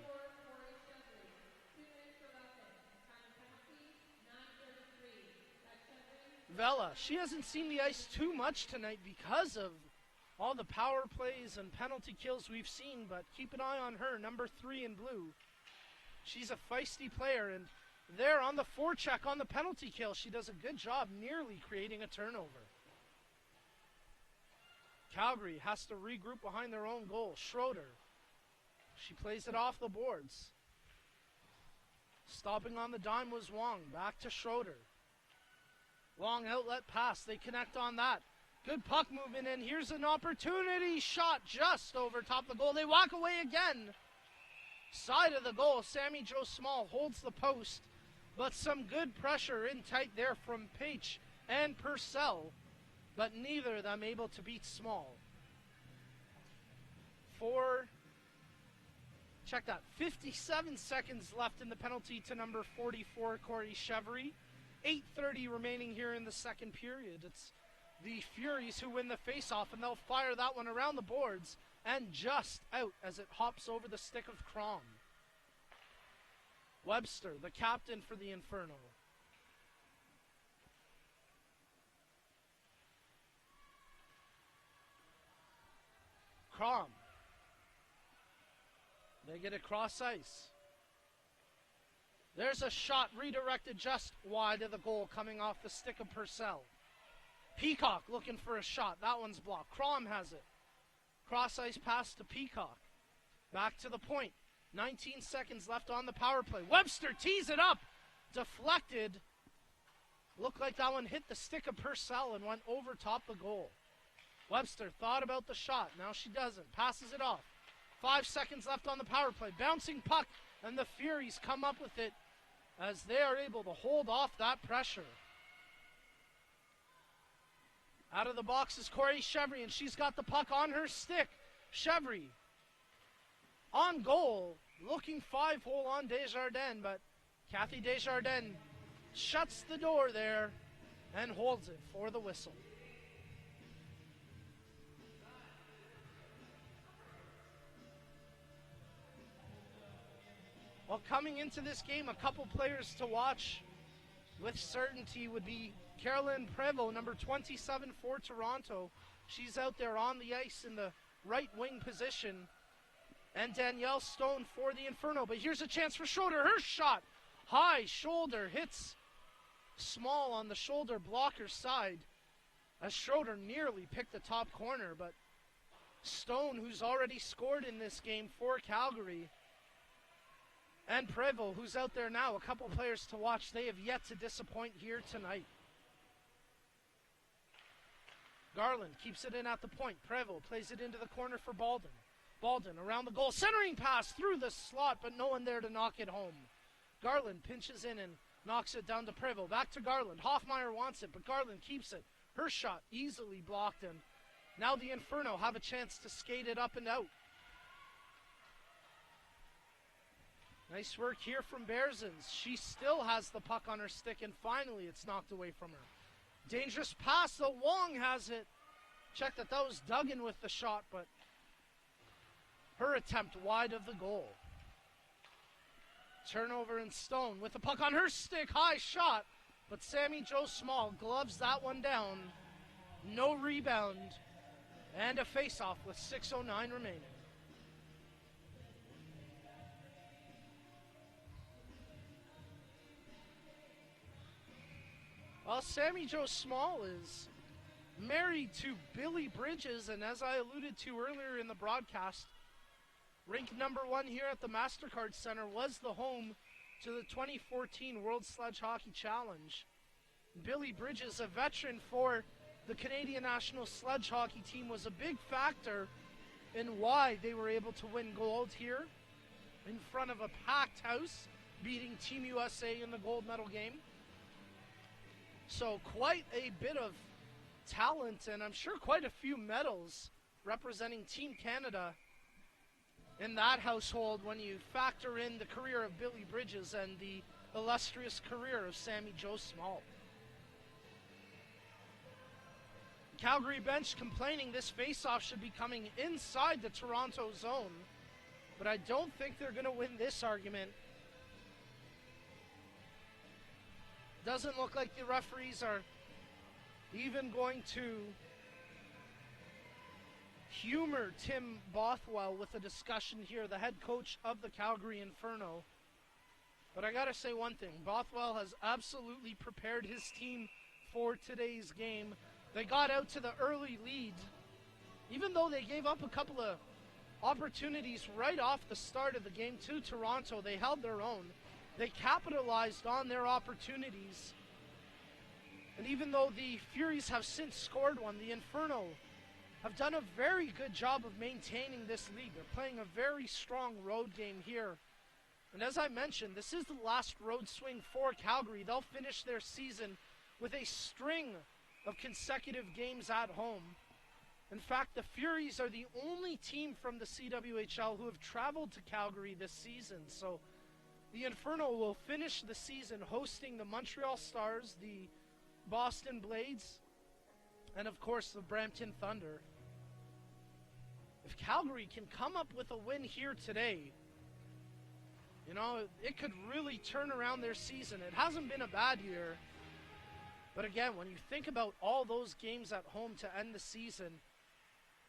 Vela, she hasn't seen the ice too much tonight because of all the power plays and penalty kills we've seen, but keep an eye on her, number 3 in blue. She's a feisty player, and there on the forecheck on the penalty kill, she does a good job nearly creating a turnover. Calgary has to regroup behind their own goal. Schroeder, she plays it off the boards. Stopping on the dime was Wong, back to Schroeder. Long outlet pass, they connect on that. Good puck movement, and here's an opportunity. Shot just over top the goal. They walk away again. Side of the goal, Sammy Jo Small holds the post, but some good pressure in tight there from Paich and Purcell, but neither of them able to beat Small. Check that, 57 seconds left in the penalty to number 44, Corey Chevry. 8:30 remaining here in the second period. It's the Furies who win the faceoff, and they'll fire that one around the boards and just out as it hops over the stick of Crom. Webster, the captain for the Inferno. Crom. They get across ice. There's a shot redirected just wide of the goal coming off the stick of Purcell. Peacock looking for a shot. That one's blocked. Crom has it. Cross ice pass to Peacock. Back to the point. 19 seconds left on the power play. Webster tees it up. Deflected. Looked like that one hit the stick of Purcell and went over top the goal. Webster thought about the shot. Now she doesn't. Passes it off. 5 seconds left on the power play. Bouncing puck, and the Furies come up with it as they are able to hold off that pressure. Out of the box is Corey Chevry, and she's got the puck on her stick. Chevry on goal, looking 5-hole on Desjardins, but Kathy Desjardins shuts the door there and holds it for the whistle. Well, coming into this game, a couple players to watch with certainty would be Carolyn Prevost, number 27 for Toronto. She's out there on the ice in the right wing position. And Danielle Stone for the Inferno. But here's a chance for Schroeder. Her shot, high shoulder, hits Small on the shoulder blocker side. As Schroeder nearly picked the top corner. But Stone, who's already scored in this game for Calgary, and Prevost, who's out there now, a couple players to watch. They have yet to disappoint here tonight. Garland keeps it in at the point. Prevost plays it into the corner for Baldwin. Baldwin around the goal. Centering pass through the slot, but no one there to knock it home. Garland pinches in and knocks it down to Prevost. Back to Garland. Hoffmeyer wants it, but Garland keeps it. Her shot easily blocked, and now the Inferno have a chance to skate it up and out. Nice work here from Bearsons. She still has the puck on her stick, and finally it's knocked away from her. Dangerous pass, though. Wong has it. Check that was Duggan with the shot, but her attempt wide of the goal. Turnover, and Stone with the puck on her stick. High shot, but Sammy Jo Small gloves that one down. No rebound, and a face-off with 6:09 remaining. Well, Sammy Jo Small is married to Billy Bridges, and as I alluded to earlier in the broadcast, ranked number 1 here at the MasterCard Center, was the home to the 2014 World Sledge Hockey Challenge. Billy Bridges, a veteran for the Canadian national sledge hockey team, was a big factor in why they were able to win gold here in front of a packed house, beating Team USA in the gold medal game. So quite a bit of talent, and I'm sure quite a few medals representing Team Canada in that household when you factor in the career of Billy Bridges and the illustrious career of Sammy Jo Small. Calgary bench complaining this faceoff should be coming inside the Toronto zone, but I don't think they're going to win this argument. Doesn't look like the referees are even going to humor Tim Bothwell with a discussion here, the head coach of the Calgary Inferno. But I gotta say one thing, Bothwell has absolutely prepared his team for today's game. They got out to the early lead. Even though they gave up a couple of opportunities right off the start of the game to Toronto, they held their own. They capitalized on their opportunities. And even though the Furies have since scored one, the Inferno have done a very good job of maintaining this lead. They're playing a very strong road game here. And as I mentioned, this is the last road swing for Calgary. They'll finish their season with a string of consecutive games at home. In fact, the Furies are the only team from the CWHL who have traveled to Calgary this season. So the Inferno will finish the season hosting the Montreal Stars, the Boston Blades, and of course the Brampton Thunder. If Calgary can come up with a win here today, you know, it could really turn around their season. It hasn't been a bad year. But again, when you think about all those games at home to end the season,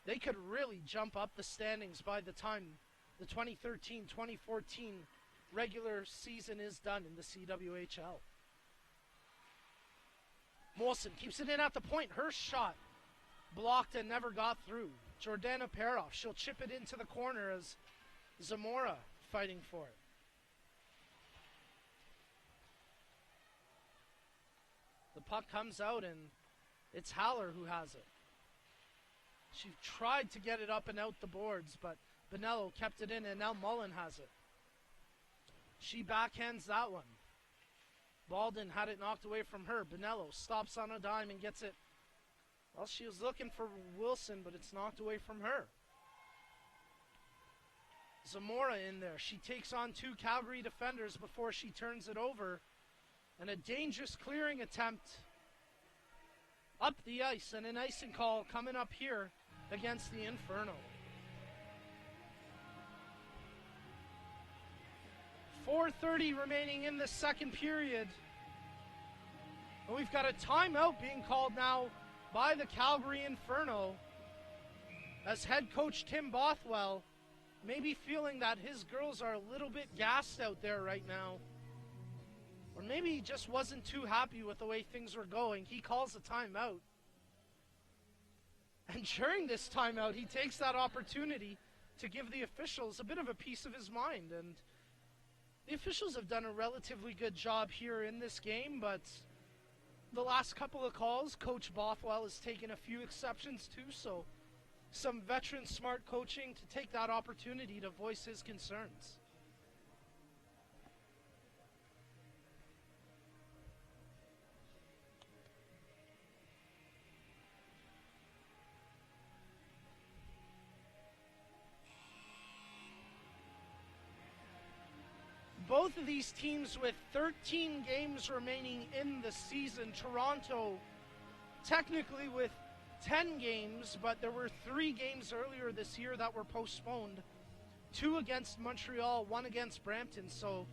they could really jump up the standings by the time the 2013-2014 regular season is done in the CWHL. Molson keeps it in at the point. Her shot blocked and never got through. Jordana Peroff, she'll chip it into the corner as Zamora fighting for it. The puck comes out, and it's Haller who has it. She tried to get it up and out the boards, but Bonello kept it in, and now Mullen has it. She backhands that one. Baldwin had it knocked away from her. Bonello stops on a dime and gets it Well, she was looking for Wilson, but it's knocked away from her. Zamora in there. She takes on 2 Calgary defenders before she turns it over. And a dangerous clearing attempt up the ice, and an icing call coming up here against the Inferno. 4:30 remaining in the second period. And we've got a timeout being called now by the Calgary Inferno, as head coach Tim Bothwell may be feeling that his girls are a little bit gassed out there right now. Or maybe he just wasn't too happy with the way things were going. He calls a timeout. And during this timeout, he takes that opportunity to give the officials a bit of a piece of his mind. And the officials have done a relatively good job here in this game, but the last couple of calls, Coach Bothwell has taken a few exceptions too, so some veteran smart coaching to take that opportunity to voice his concerns. Both of these teams with 13 games remaining in the season. Toronto technically with 10 games, but there were 3 games earlier this year that were postponed. 2 against Montreal, 1 against Brampton, so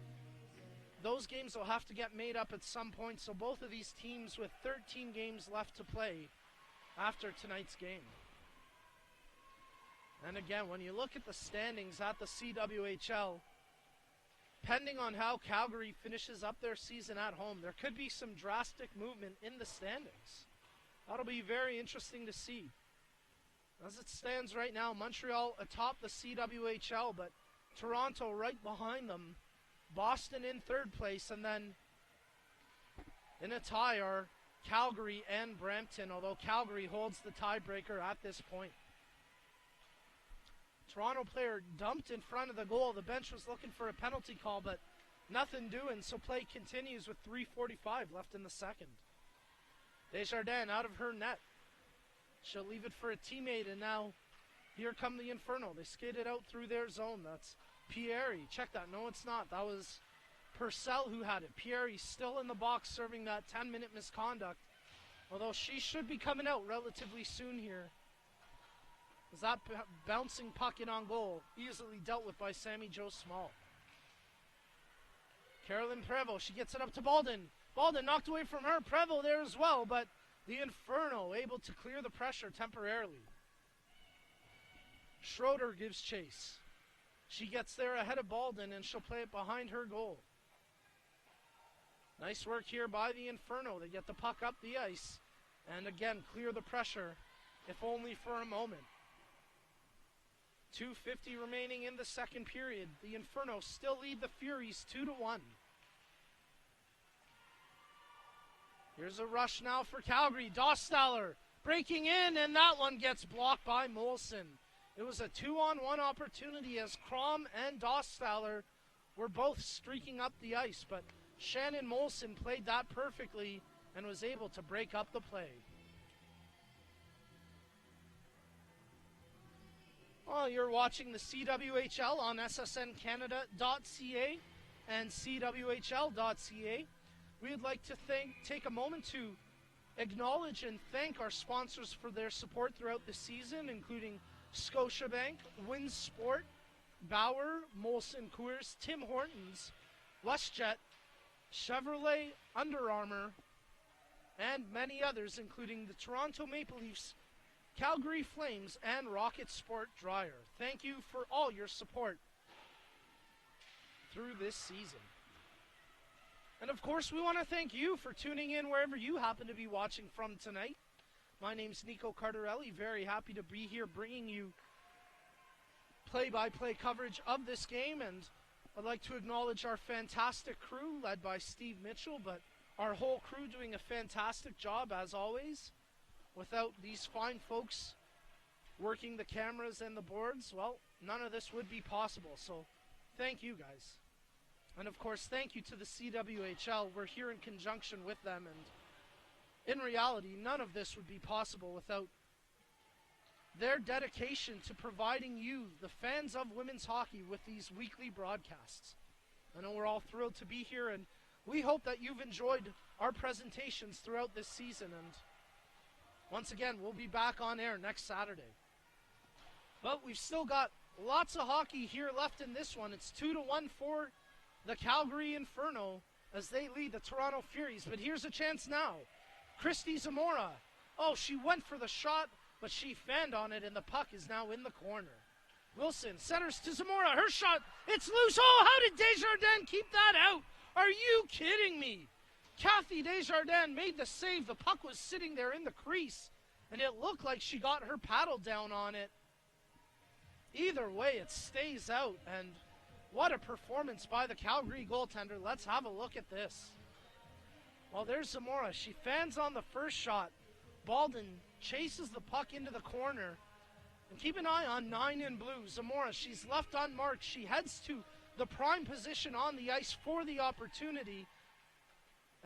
those games will have to get made up at some point. So both of these teams with 13 games left to play after tonight's game. And again, when you look at the standings at the CWHL, depending on how Calgary finishes up their season at home, there could be some drastic movement in the standings. That'll be very interesting to see. As it stands right now, Montreal atop the CWHL, but Toronto right behind them. Boston in 3rd place, and then in a tie are Calgary and Brampton, although Calgary holds the tiebreaker at this point. Toronto player dumped in front of the goal. The bench was looking for a penalty call, but nothing doing, so play continues with 3:45 left in the second. Desjardins out of her net. She'll leave it for a teammate, and now here come the Inferno. They skated out through their zone. That's Pieri. Check that. No, it's not. That was Purcell who had it. Pieri still in the box serving that 10-minute misconduct, although she should be coming out relatively soon here. Is that bouncing puck in on goal, easily dealt with by Sammy Jo Small. Carolyn Prevost, she gets it up to Balden. Balden knocked away from her. Prevost there as well, but the Inferno able to clear the pressure temporarily. Schroeder gives chase. She gets there ahead of Balden, and she'll play it behind her goal. Nice work here by the Inferno. They get the puck up the ice, and again clear the pressure, if only for a moment. 2:50 remaining in the second period. The Inferno still lead the Furies 2-1. Here's a rush now for Calgary. Dosthaler breaking in, and that one gets blocked by Molson. It was a 2-on-1 opportunity as Crom and Dosthaler were both streaking up the ice, but Shannon Molson played that perfectly and was able to break up the play. Well, you're watching the CWHL on ssncanada.ca and CWHL.ca. We'd like to take a moment to acknowledge and thank our sponsors for their support throughout the season, including Scotiabank, Winsport, Bauer, Molson Coors, Tim Hortons, WestJet, Chevrolet, Under Armour, and many others, including the Toronto Maple Leafs, Calgary Flames, and Rocket Sport Dryer. Thank you for all your support through this season. And of course, we want to thank you for tuning in wherever you happen to be watching from tonight. My name's Nico Cardarelli, very happy to be here bringing you play-by-play coverage of this game, and I'd like to acknowledge our fantastic crew led by Steve Mitchell, but our whole crew doing a fantastic job as always. Without these fine folks working the cameras and the boards, well, none of this would be possible. So thank you guys. And of course, thank you to the CWHL. We're here in conjunction with them, and in reality, none of this would be possible without their dedication to providing you, the fans of women's hockey, with these weekly broadcasts. I know we're all thrilled to be here, and we hope that you've enjoyed our presentations throughout this season. And once again, we'll be back on air next Saturday. But we've still got lots of hockey here left in this one. It's 2-1 for the Calgary Inferno as they lead the Toronto Furies. But here's a chance now. Christy Zamora. Oh, she went for the shot, but she fanned on it, and the puck is now in the corner. Wilson centers to Zamora. Her shot, it's loose. Oh, how did Desjardins keep that out? Are you kidding me? Kathy Desjardins made the save. The puck was sitting there in the crease, and it looked like she got her paddle down on it. Either way, it stays out, and what a performance by the Calgary goaltender. Let's have a look at this. Well, there's Zamora. She fans on the first shot. Baldwin chases the puck into the corner. And keep an eye on 9 in blue. Zamora, she's left unmarked. She heads to the prime position on the ice for the opportunity.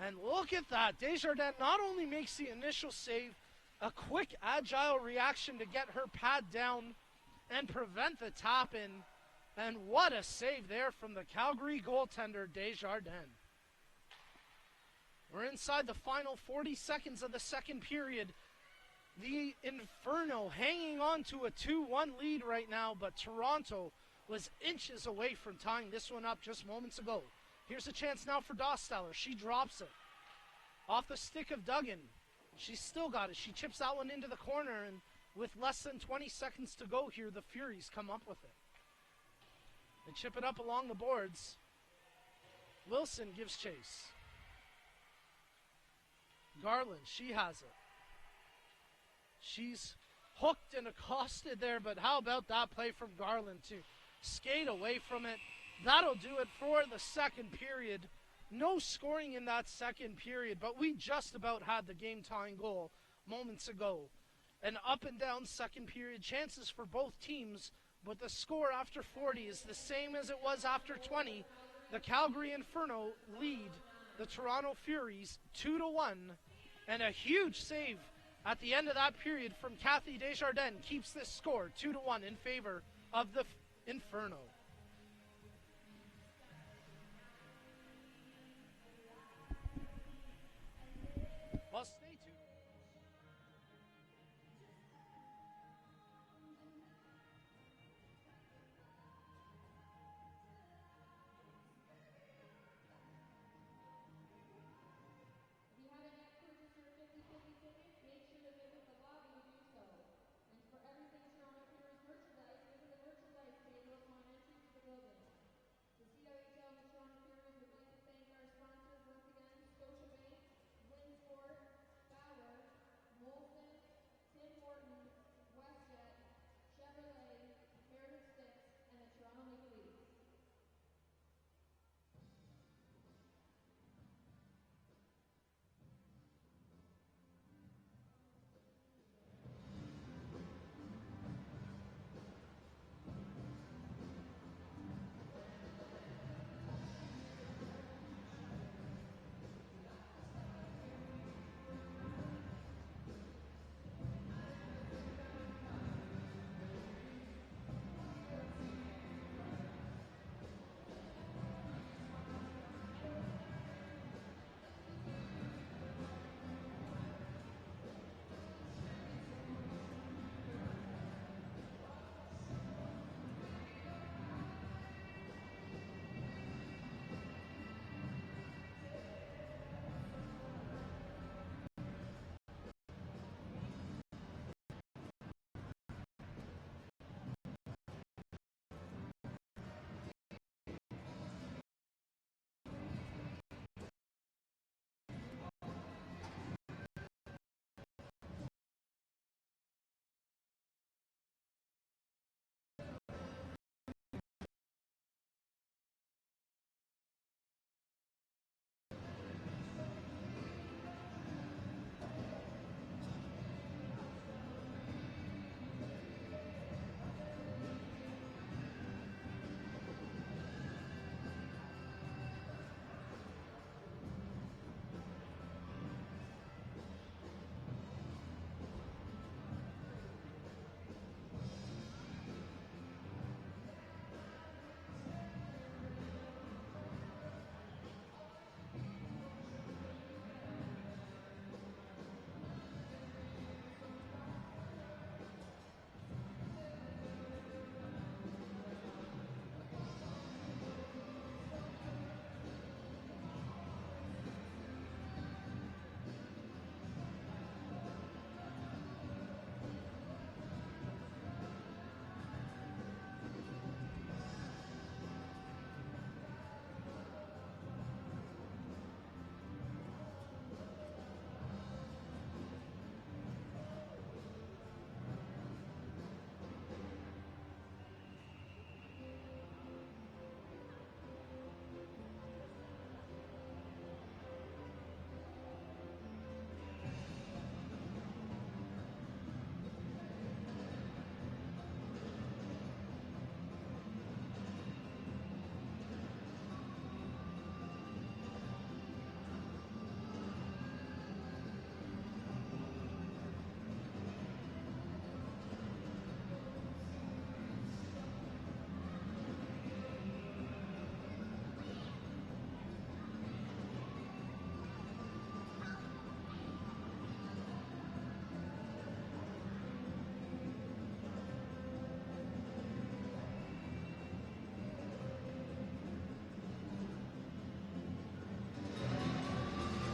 And look at that. Desjardins not only makes the initial save, a quick, agile reaction to get her pad down and prevent the tap-in. And what a save there from the Calgary goaltender, Desjardins. We're inside the final 40 seconds of the second period. The Inferno hanging on to a 2-1 lead right now, but Toronto was inches away from tying this one up just moments ago. Here's a chance now for Dostler. She drops it. Off the stick of Duggan. She's still got it. She chips that one into the corner, and with less than 20 seconds to go here, the Furies come up with it. They chip it up along the boards. Wilson gives chase. Garland, she has it. She's hooked and accosted there, but how about that play from Garland to skate away from it? That'll do it for the second period. No scoring in that second period, but we just about had the game-tying goal moments ago. An up-and-down second period, chances for both teams, but the score after 40 is the same as it was after 20. The Calgary Inferno lead the Toronto Furies 2-1, and a huge save at the end of that period from Kathy Desjardins keeps this score 2-1 in favor of the Inferno. Well, stay tuned. For everything Toronto Furies merchandise, visit the merchandise table at MONETIZED.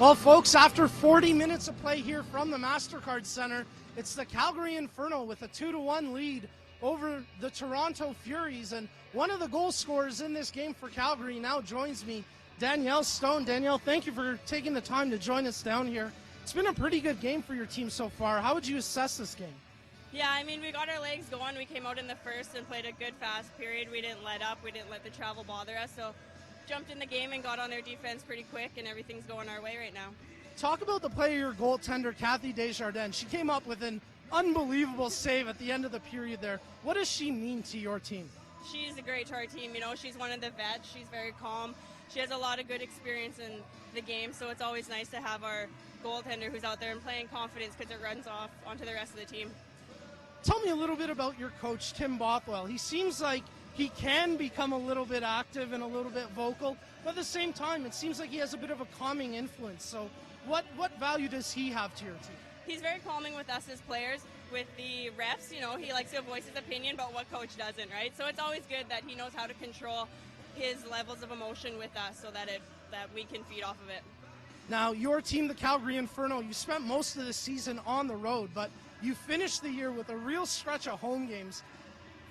Well, folks, after 40 minutes of play here from the MasterCard Center, it's the Calgary Inferno with a 2-1 lead over the Toronto Furies. And one of the goal scorers in this game for Calgary now joins me, Danielle Stone. Danielle, thank you for taking the time to join us down here. It's been a pretty good game for your team so far. How would you assess this game? Yeah, I mean, we got our legs going. We came out in the first and played a good fast period. We didn't let up. We didn't let the travel bother us. So jumped in the game and got on their defense pretty quick, and everything's going our way right now. Talk about the play of your goaltender, Kathy Desjardins. She came up with an unbelievable save at the end of the period there. What does she mean to your team? She's great to our team. You know, she's one of the vets. She's very calm. She has a lot of good experience in the game, so it's always nice to have our goaltender who's out there and playing confidence because it runs off onto the rest of the team. Tell me a little bit about your coach, Tim Bothwell. He seems like he can become a little bit active and a little bit vocal, but at the same time, it seems like he has a bit of a calming influence. So what value does he have to your team? He's very calming with us as players. With the refs, you know, he likes to voice his opinion, but what coach doesn't, right? So it's always good that he knows how to control his levels of emotion with us so that we can feed off of it. Now, your team, the Calgary Inferno, you spent most of the season on the road, but you finished the year with a real stretch of home games.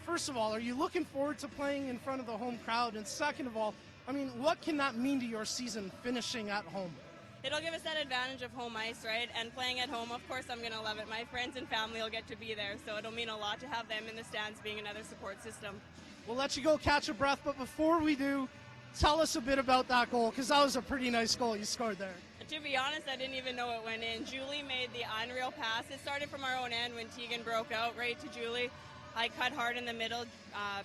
First of all, are you looking forward to playing in front of the home crowd? And second of all, I mean, what can that mean to your season finishing at home? It'll give us that advantage of home ice, right? And playing at home, of course, I'm going to love it. My friends and family will get to be there, so it'll mean a lot to have them in the stands being another support system. We'll let you go catch a breath, but before we do, tell us a bit about that goal, because that was a pretty nice goal you scored there. To be honest, I didn't even know it went in. Julie made the unreal pass. It started from our own end when Tegan broke out right to Julie. I cut hard in the middle.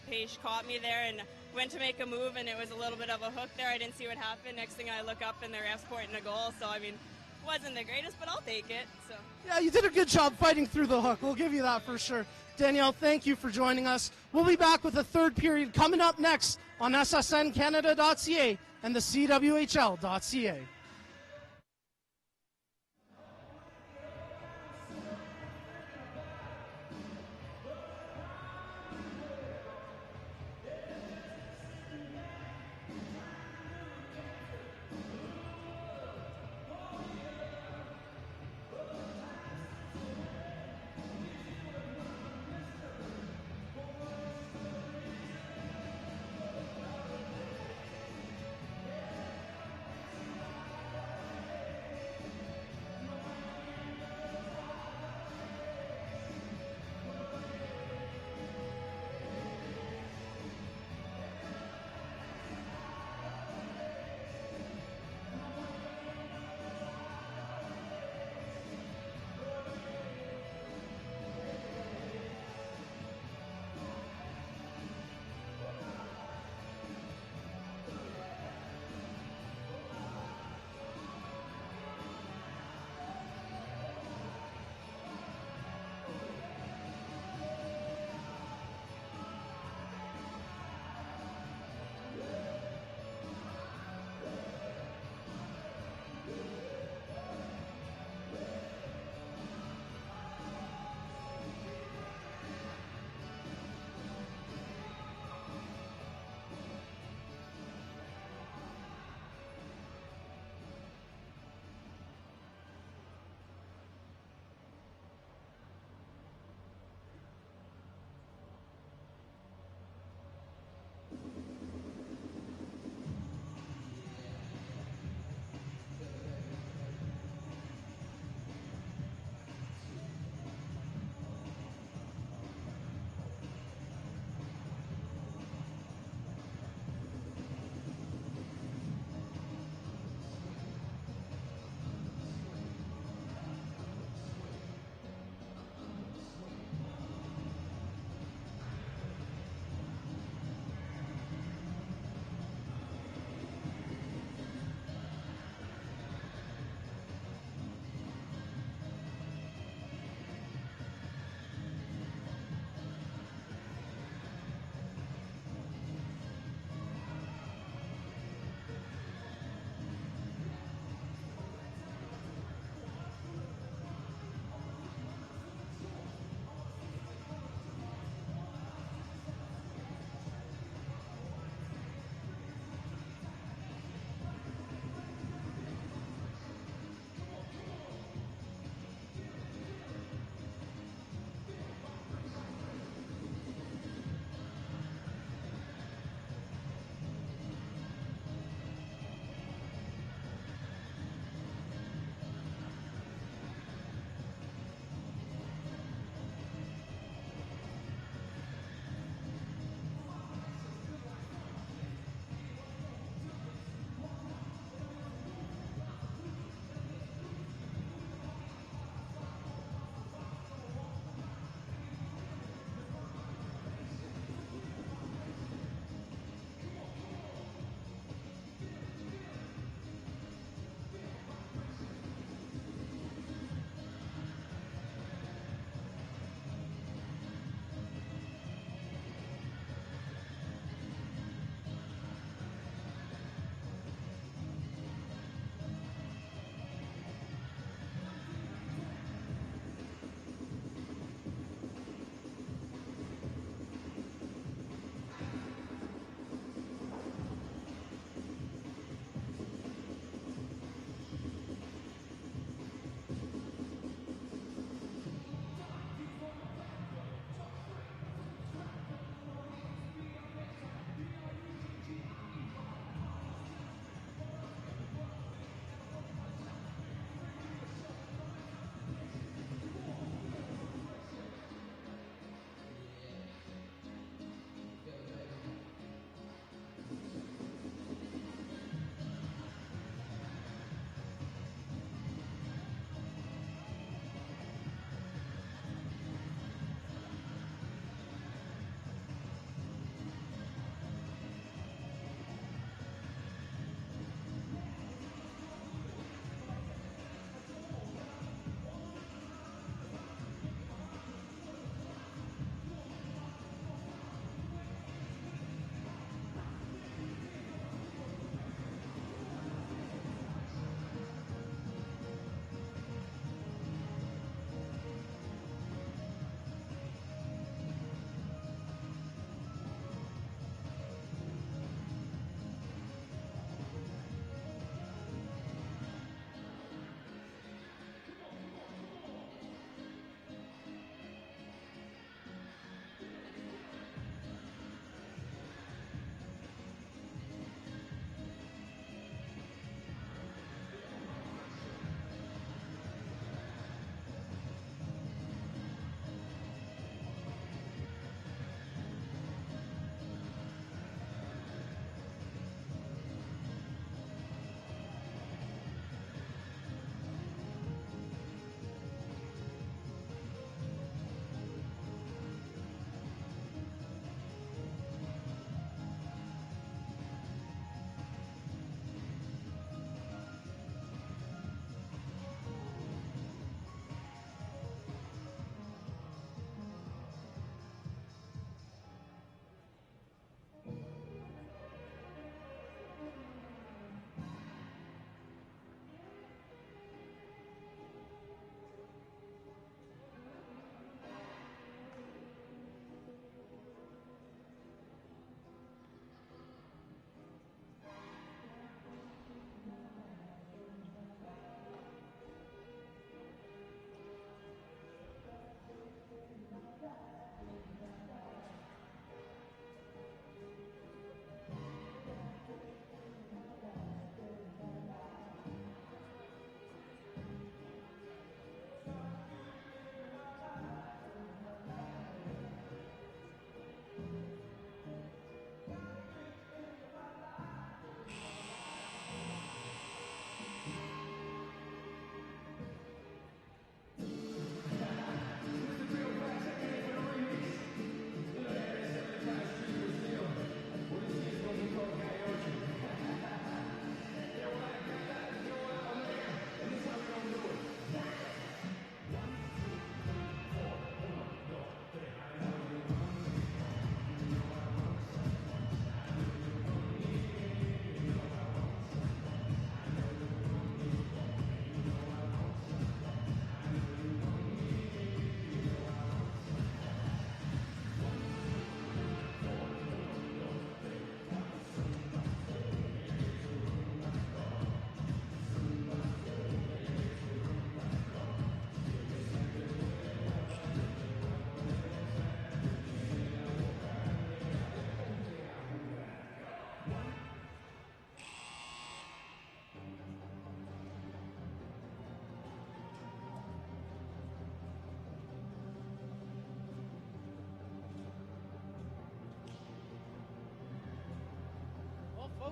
Paige caught me there and went to make a move, and it was a little bit of a hook there. I didn't see what happened. Next thing I look up, and the ref's pointing a goal. So, I mean, it wasn't the greatest, but I'll take it. So. Yeah, you did a good job fighting through the hook. We'll give you that for sure. Danielle, thank you for joining us. We'll be back with the third period coming up next on ssncanada.ca and the CWHL.ca.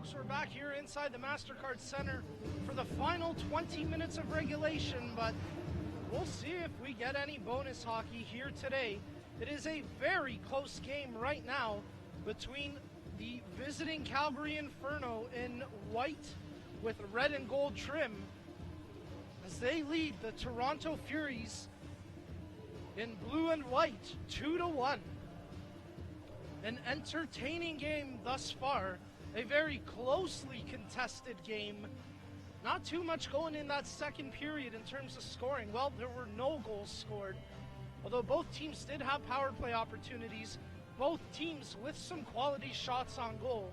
folks, we're back here inside the MasterCard Center for the final 20 minutes of regulation, but we'll see if we get any bonus hockey here today. It is a very close game right now between the visiting Calgary Inferno in white with red and gold trim as they lead the Toronto Furies in blue and white 2-1. An entertaining game thus far, a very closely contested game. Not too much going in that second period in terms of scoring. Well, there were no goals scored, although both teams did have power play opportunities, both teams with some quality shots on goal.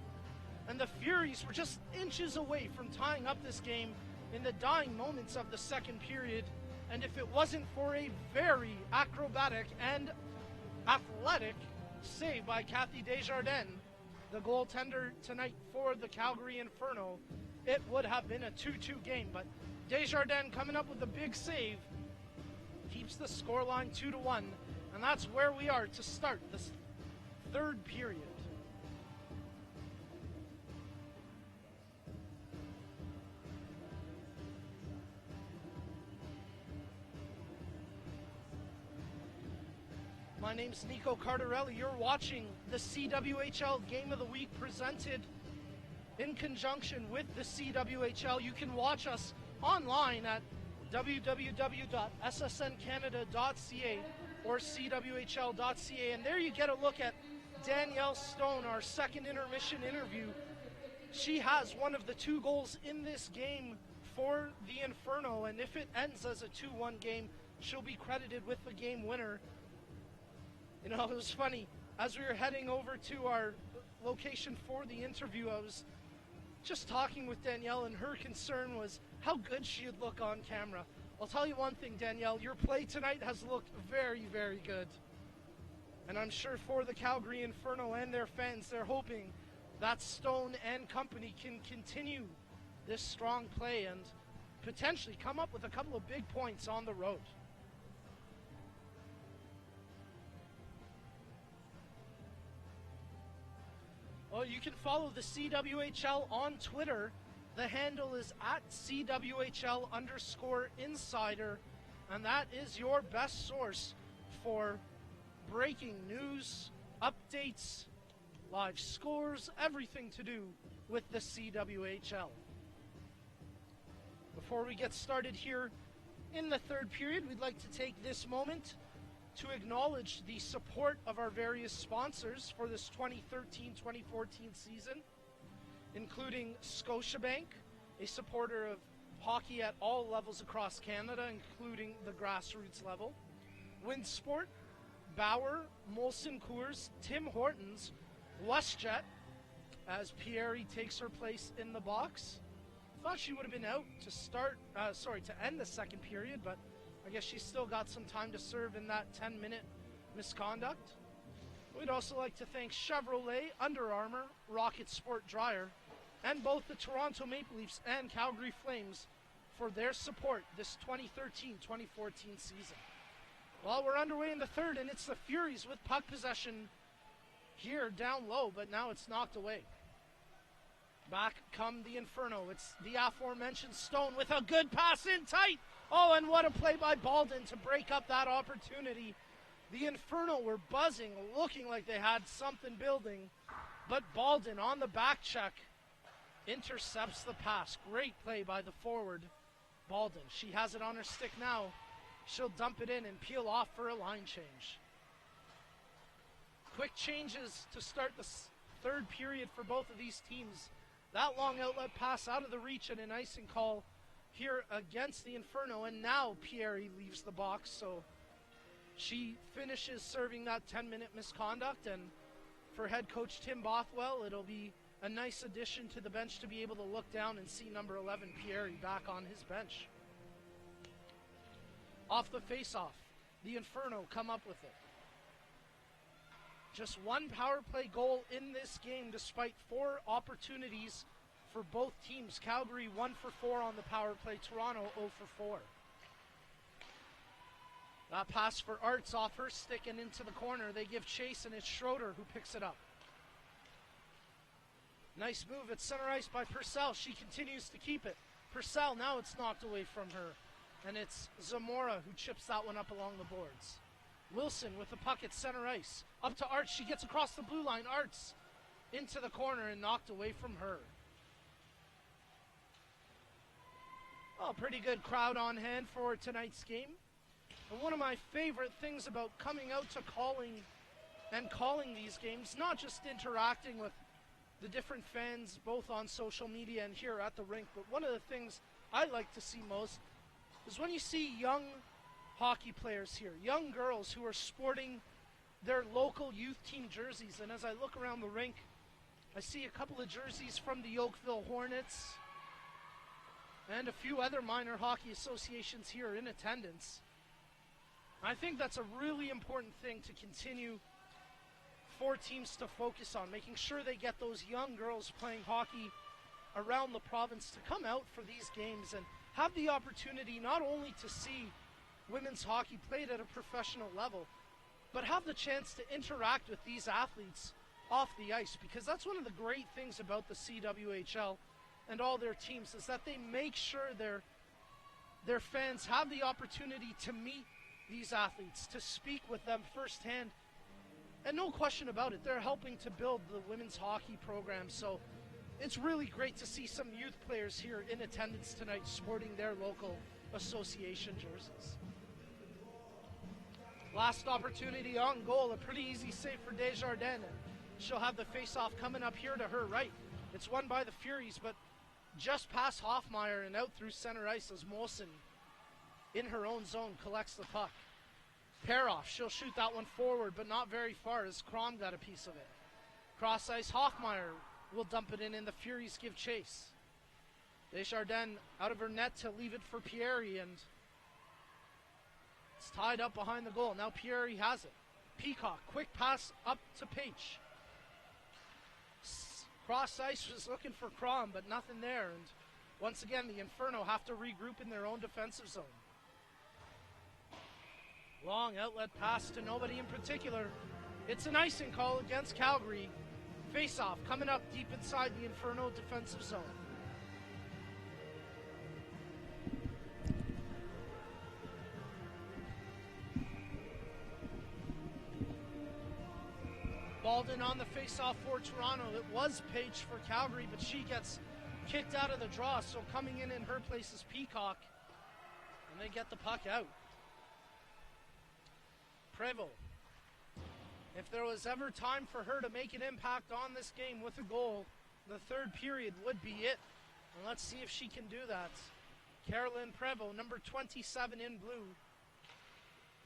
And the Furies were just inches away from tying up this game in the dying moments of the second period. And if it wasn't for a very acrobatic and athletic save by Kathy Desjardins, the goaltender tonight for the Calgary Inferno, it would have been a 2-2 game. But Desjardins coming up with a big save keeps the scoreline 2-1, and that's where we are to start this third period. My name's Nico Cardarelli. You're watching the CWHL Game of the Week presented in conjunction with the CWHL. You can watch us online at www.ssncanada.ca or cwhl.ca. And there you get a look at Danielle Stone, our second intermission interview. She has one of the 2 goals in this game for the Inferno, and if it ends as a 2-1 game, she'll be credited with the game winner. You know, it was funny. As we were heading over to our location for the interview, I was just talking with Danielle, and her concern was how good she'd look on camera. I'll tell you one thing, Danielle, your play tonight has looked very, very good. And I'm sure for the Calgary Inferno and their fans, they're hoping that Stone and company can continue this strong play and potentially come up with a couple of big points on the road. Well, you can follow the CWHL on Twitter. The handle is at CWHL_insider, and that is your best source for breaking news, updates, live scores, everything to do with the CWHL. Before we get started here in the third period, we'd like to take this moment to acknowledge the support of our various sponsors for this 2013-2014 season, including Scotiabank, a supporter of hockey at all levels across Canada, including the grassroots level, Windsport, Bauer, Molson Coors, Tim Hortons, WestJet, as Pierre takes her place in the box. Thought she would have been out to to end the second period, but I guess she's still got some time to serve in that 10-minute misconduct. We'd also like to thank Chevrolet, Under Armour, Rocket Sport Dryer, and both the Toronto Maple Leafs and Calgary Flames for their support this 2013-2014 season. Well, we're underway in the third, and it's the Furies with puck possession here down low, but now it's knocked away. Back come the Inferno. It's the aforementioned Stone with a good pass in tight. Oh, and what a play by Baldwin to break up that opportunity. The Inferno were buzzing, looking like they had something building, but Baldwin on the back check intercepts the pass. Great play by the forward, Baldwin. She has it on her stick now. She'll dump it in and peel off for a line change. Quick changes to start the third period for both of these teams. That long outlet pass out of the reach and an icing call here against the Inferno, and now Pierre leaves the box, so she finishes serving that 10-minute misconduct, and for head coach Tim Bothwell, it'll be a nice addition to the bench to be able to look down and see number 11 Pierre back on his bench. Off the face-off, the Inferno come up with it. Just one power play goal in this game despite 4 opportunities for both teams. Calgary 1 for 4 on the power play. Toronto 0 for 4. That pass for Arts off her stick and into the corner. They give chase, and it's Schroeder who picks it up. Nice move at center ice by Purcell. She continues to keep it. Purcell, now it's knocked away from her. And it's Zamora who chips that one up along the boards. Wilson with the puck at center ice. Up to Arts. She gets across the blue line. Arts into the corner and knocked away from her. Oh, pretty good crowd on hand for tonight's game. And one of my favorite things about coming out to calling these games, not just interacting with the different fans both on social media and here at the rink, but one of the things I like to see most is when you see young hockey players here, young girls who are sporting their local youth team jerseys. And as I look around the rink, I see a couple of jerseys from the Oakville Hornets and a few other minor hockey associations here in attendance. I think that's a really important thing to continue for teams to focus on, making sure they get those young girls playing hockey around the province to come out for these games and have the opportunity not only to see women's hockey played at a professional level, but have the chance to interact with these athletes off the ice, because that's one of the great things about the CWHL and all their teams, is that they make sure their fans have the opportunity to meet these athletes, to speak with them firsthand. And no question about it, they're helping to build the women's hockey program. So it's really great to see some youth players here in attendance tonight sporting their local association jerseys. Last opportunity on goal, a pretty easy save for Desjardins. She'll have the face-off coming up here to her right. It's won by the Furies, but just past Hoffmeyer and out through center ice as Molson in her own zone collects the puck. Pair off, she'll shoot that one forward, but not very far as Crom got a piece of it. Cross ice, Hoffmeyer will dump it in the Furies give chase. Desjardins out of her net to leave it for Pieri, and it's tied up behind the goal. Now Pieri has it. Peacock, quick pass up to Page. Cross ice was looking for Crom, but nothing there, and once again the Inferno have to regroup in their own defensive zone. Long outlet pass to nobody in particular. It's an icing call against Calgary. Face-off coming up deep inside the Inferno defensive zone. Baldwin on the face-off for Toronto. It was Page for Calgary, but she gets kicked out of the draw, so coming in her place is Peacock, and they get the puck out. Prevost. If there was ever time for her to make an impact on this game with a goal, the third period would be it. And let's see if she can do that. Carolyn Prevost, number 27 in blue.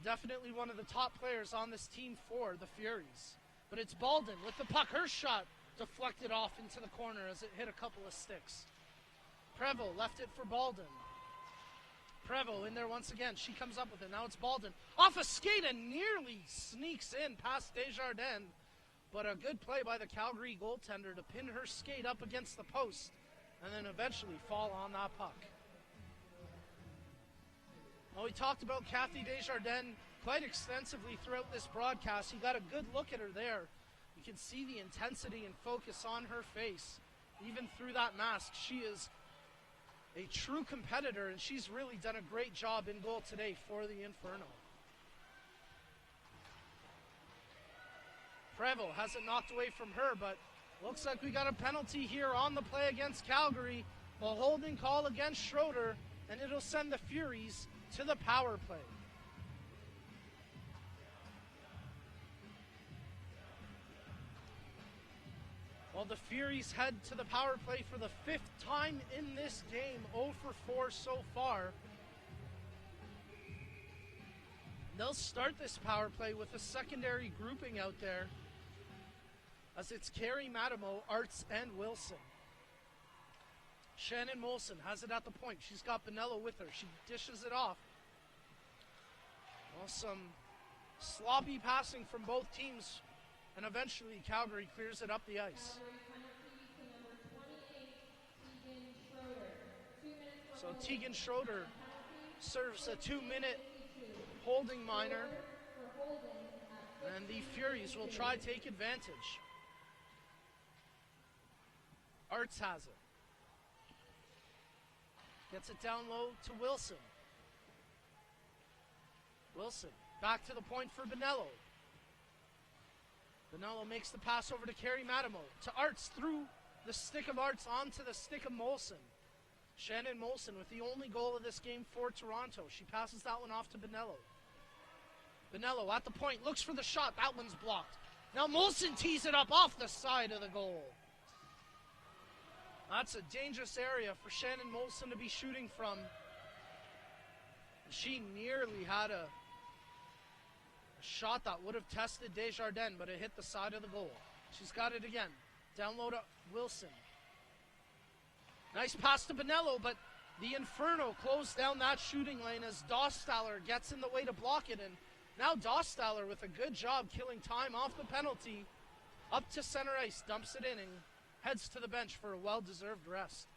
Definitely one of the top players on this team for the Furies. But it's Baldwin with the puck. Her shot deflected off into the corner as it hit a couple of sticks. Prevost left it for Baldwin. Prevost in there once again. She comes up with it. Now it's Baldwin. Off a skate and nearly sneaks in past Desjardins. But a good play by the Calgary goaltender to pin her skate up against the post and then eventually fall on that puck. Well, we talked about Kathy Desjardins quite extensively throughout this broadcast. You got a good look at her there. You can see the intensity and focus on her face. Even through that mask, she is a true competitor, and she's really done a great job in goal today for the Inferno. Prevost has it knocked away from her, but looks like we got a penalty here on the play against Calgary. A holding call against Schroeder, and it'll send the Furies to the power play. Well, the Furies head to the power play for the 5th time in this game, 0 for 4 so far. They'll start this power play with a secondary grouping out there, as it's Carey Matimo, Arts, and Wilson. Shannon Molson has it at the point. She's got Bonello with her. She dishes it off. Well, some sloppy passing from both teams, and eventually Calgary clears it up the ice. So Tegan Schroeder serves a 2-minute holding minor, and the Furies will try to take advantage. Arts has it. Gets it down low to Wilson. Wilson back to the point for Bonello. Bonello makes the pass over to Carrie Madamo. To Arts through the stick of Arts onto the stick of Molson. Shannon Molson with the only goal of this game for Toronto. She passes that one off to Bonello. Bonello at the point, looks for the shot. That one's blocked. Now Molson tees it up off the side of the goal. That's a dangerous area for Shannon Molson to be shooting from. She nearly had a shot that would have tested Desjardins, but it hit the side of the goal. She's got it again. Down low to Wilson. Nice pass to Bonello, but the Inferno closed down that shooting lane as Dostaller gets in the way to block it. And now Dostaller with a good job killing time off the penalty. Up to center ice, dumps it in and heads to the bench for a well-deserved rest.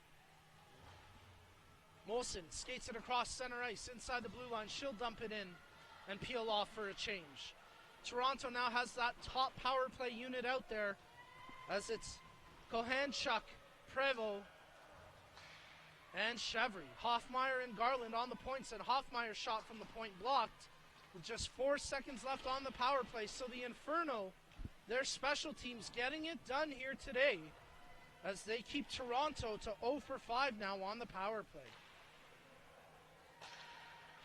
Molson skates it across center ice inside the blue line. She'll dump it in and peel off for a change. Toronto now has that top power play unit out there as it's Kohanchuk, Prevost, and Chevry. Hoffmeyer and Garland on the points, and Hoffmeyer's shot from the point blocked with just 4 seconds left on the power play. So the Inferno, their special teams getting it done here today as they keep Toronto to 0 for 5 now on the power play.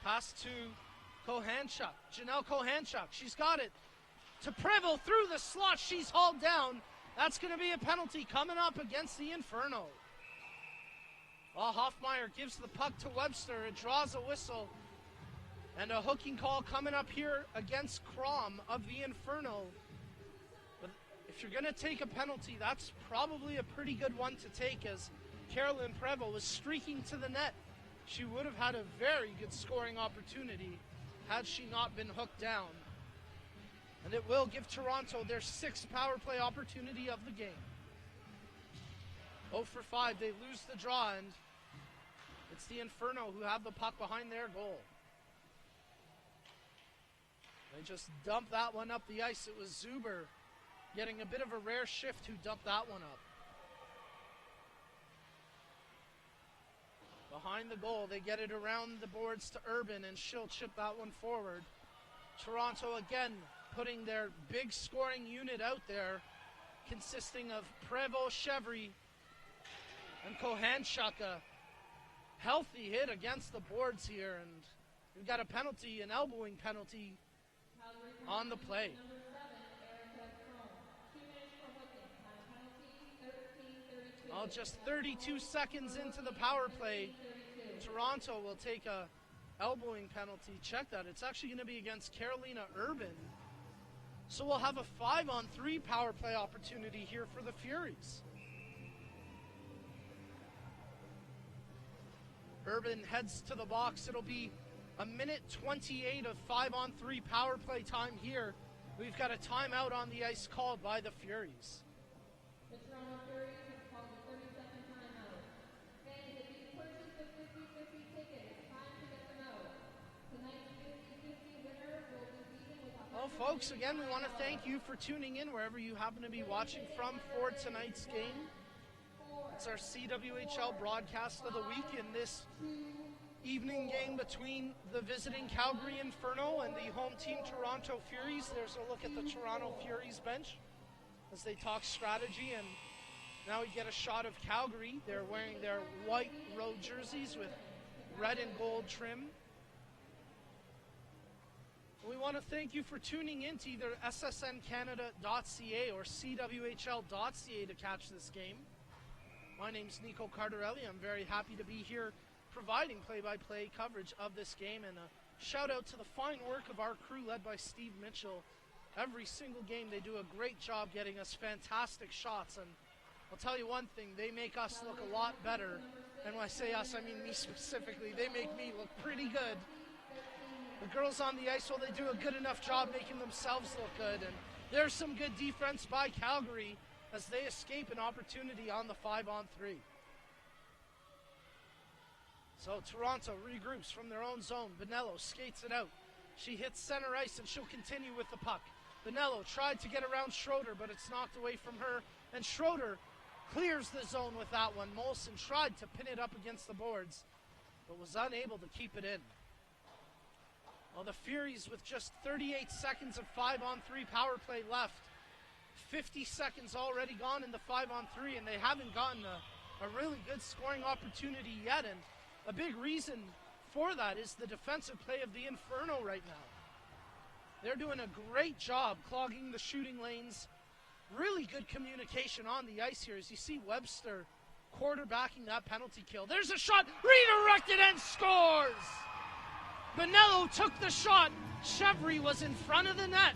Pass to Kohanchuk. Janelle Kohanchuk. She's got it. To Prevost through the slot. She's hauled down. That's going to be a penalty coming up against the Inferno. Well, Hoffmeyer gives the puck to Webster. It draws a whistle. And a hooking call coming up here against Crom of the Inferno. But if you're going to take a penalty, that's probably a pretty good one to take, as Carolyn Prevost was streaking to the net. She would have had a very good scoring opportunity had she not been hooked down. And it will give Toronto their 6th power play opportunity of the game. 0 for 5, they lose the draw, and it's the Inferno who have the puck behind their goal. They just dumped that one up the ice. It was Zuber getting a bit of a rare shift who dumped that one up. Behind the goal, they get it around the boards to Urban, and she'll chip that one forward. Toronto again putting their big scoring unit out there, consisting of Prevost, Chevry, and Kohanchuk. A healthy hit against the boards here, and we've got a penalty, an elbowing penalty on the play. Well, just 32 seconds into the power play, Toronto will take a elbowing penalty. Check that. It's actually going to be against Carolina Urban. So we'll have a 5-on-3 power play opportunity here for the Furies. Urban heads to the box. It'll be a minute 28 of 5-on-3 power play time here. We've got a timeout on the ice called by the Furies. The Toronto Furies have called a 30-second timeout. Fans, if you purchased the 50/50 ticket, it's time to get them out. Tonight's 50/50 winner will be beaten with a... Well, folks, again, we want to thank you for tuning in wherever you happen to be watching from for tonight's game. It's our CWHL broadcast of the week in this evening game between the visiting Calgary Inferno and the home team Toronto Furies. There's a look at the Toronto Furies bench as they talk strategy, and now we get a shot of Calgary. They're wearing their white road jerseys with red and gold trim. We want to thank you for tuning in to either ssncanada.ca or cwhl.ca to catch this game. My name's Nico Cardarelli. I'm very happy to be here providing play-by-play coverage of this game, and a shout out to the fine work of our crew led by Steve Mitchell. Every single game they do a great job getting us fantastic shots, and I'll tell you one thing, they make us look a lot better. And when I say us, I mean me specifically. They make me look pretty good. The girls on the ice, well, they do a good enough job making themselves look good, and there's some good defense by Calgary as they escape an opportunity on the 5-on-3. So Toronto regroups from their own zone. Bonello skates it out. She hits center ice, and she'll continue with the puck. Bonello tried to get around Schroeder, but it's knocked away from her. And Schroeder clears the zone with that one. Molson tried to pin it up against the boards, but was unable to keep it in. Well, the Furies with just 38 seconds of 5-on-3 power play left. 50 seconds already gone in the 5-on-3, and they haven't gotten a really good scoring opportunity yet. And a big reason for that is the defensive play of the Inferno right now. They're doing a great job clogging the shooting lanes. Really good communication on the ice here as you see Webster quarterbacking that penalty kill. There's a shot, redirected and scores! Bonello took the shot. Chevry was in front of the net.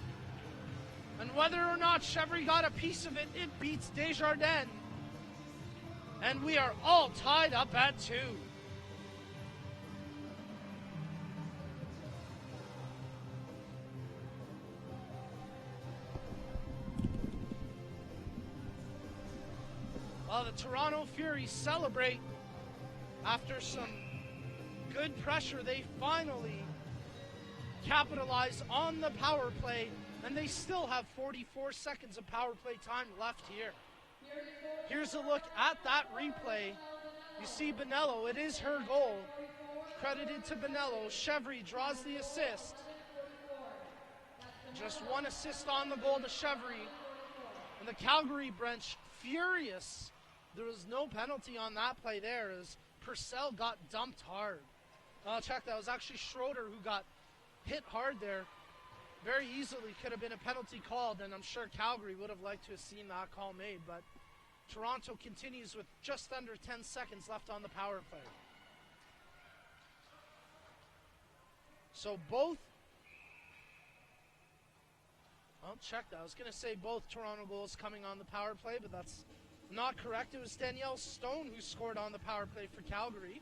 And whether or not Chevry got a piece of it, it beats Desjardins. And we are all tied up at 2. Well, the Toronto Furies celebrate after some good pressure. They finally capitalize on the power play, and they still have 44 seconds of power play time left here. Here's a look at that replay. You see Bonello, it is her goal. Credited to Bonello. Chevry draws the assist. Just one assist on the goal to Chevry. And the Calgary bench furious. There was no penalty on that play there as Purcell got dumped hard. Check, that was actually Schroeder who got hit hard there. Very easily could have been a penalty called, and I'm sure Calgary would have liked to have seen that call made, but Toronto continues with just under 10 seconds left on the power play. So both, I'll check that. I was going to say both Toronto goals coming on the power play, but that's not correct. It was Danielle Stone who scored on the power play for Calgary.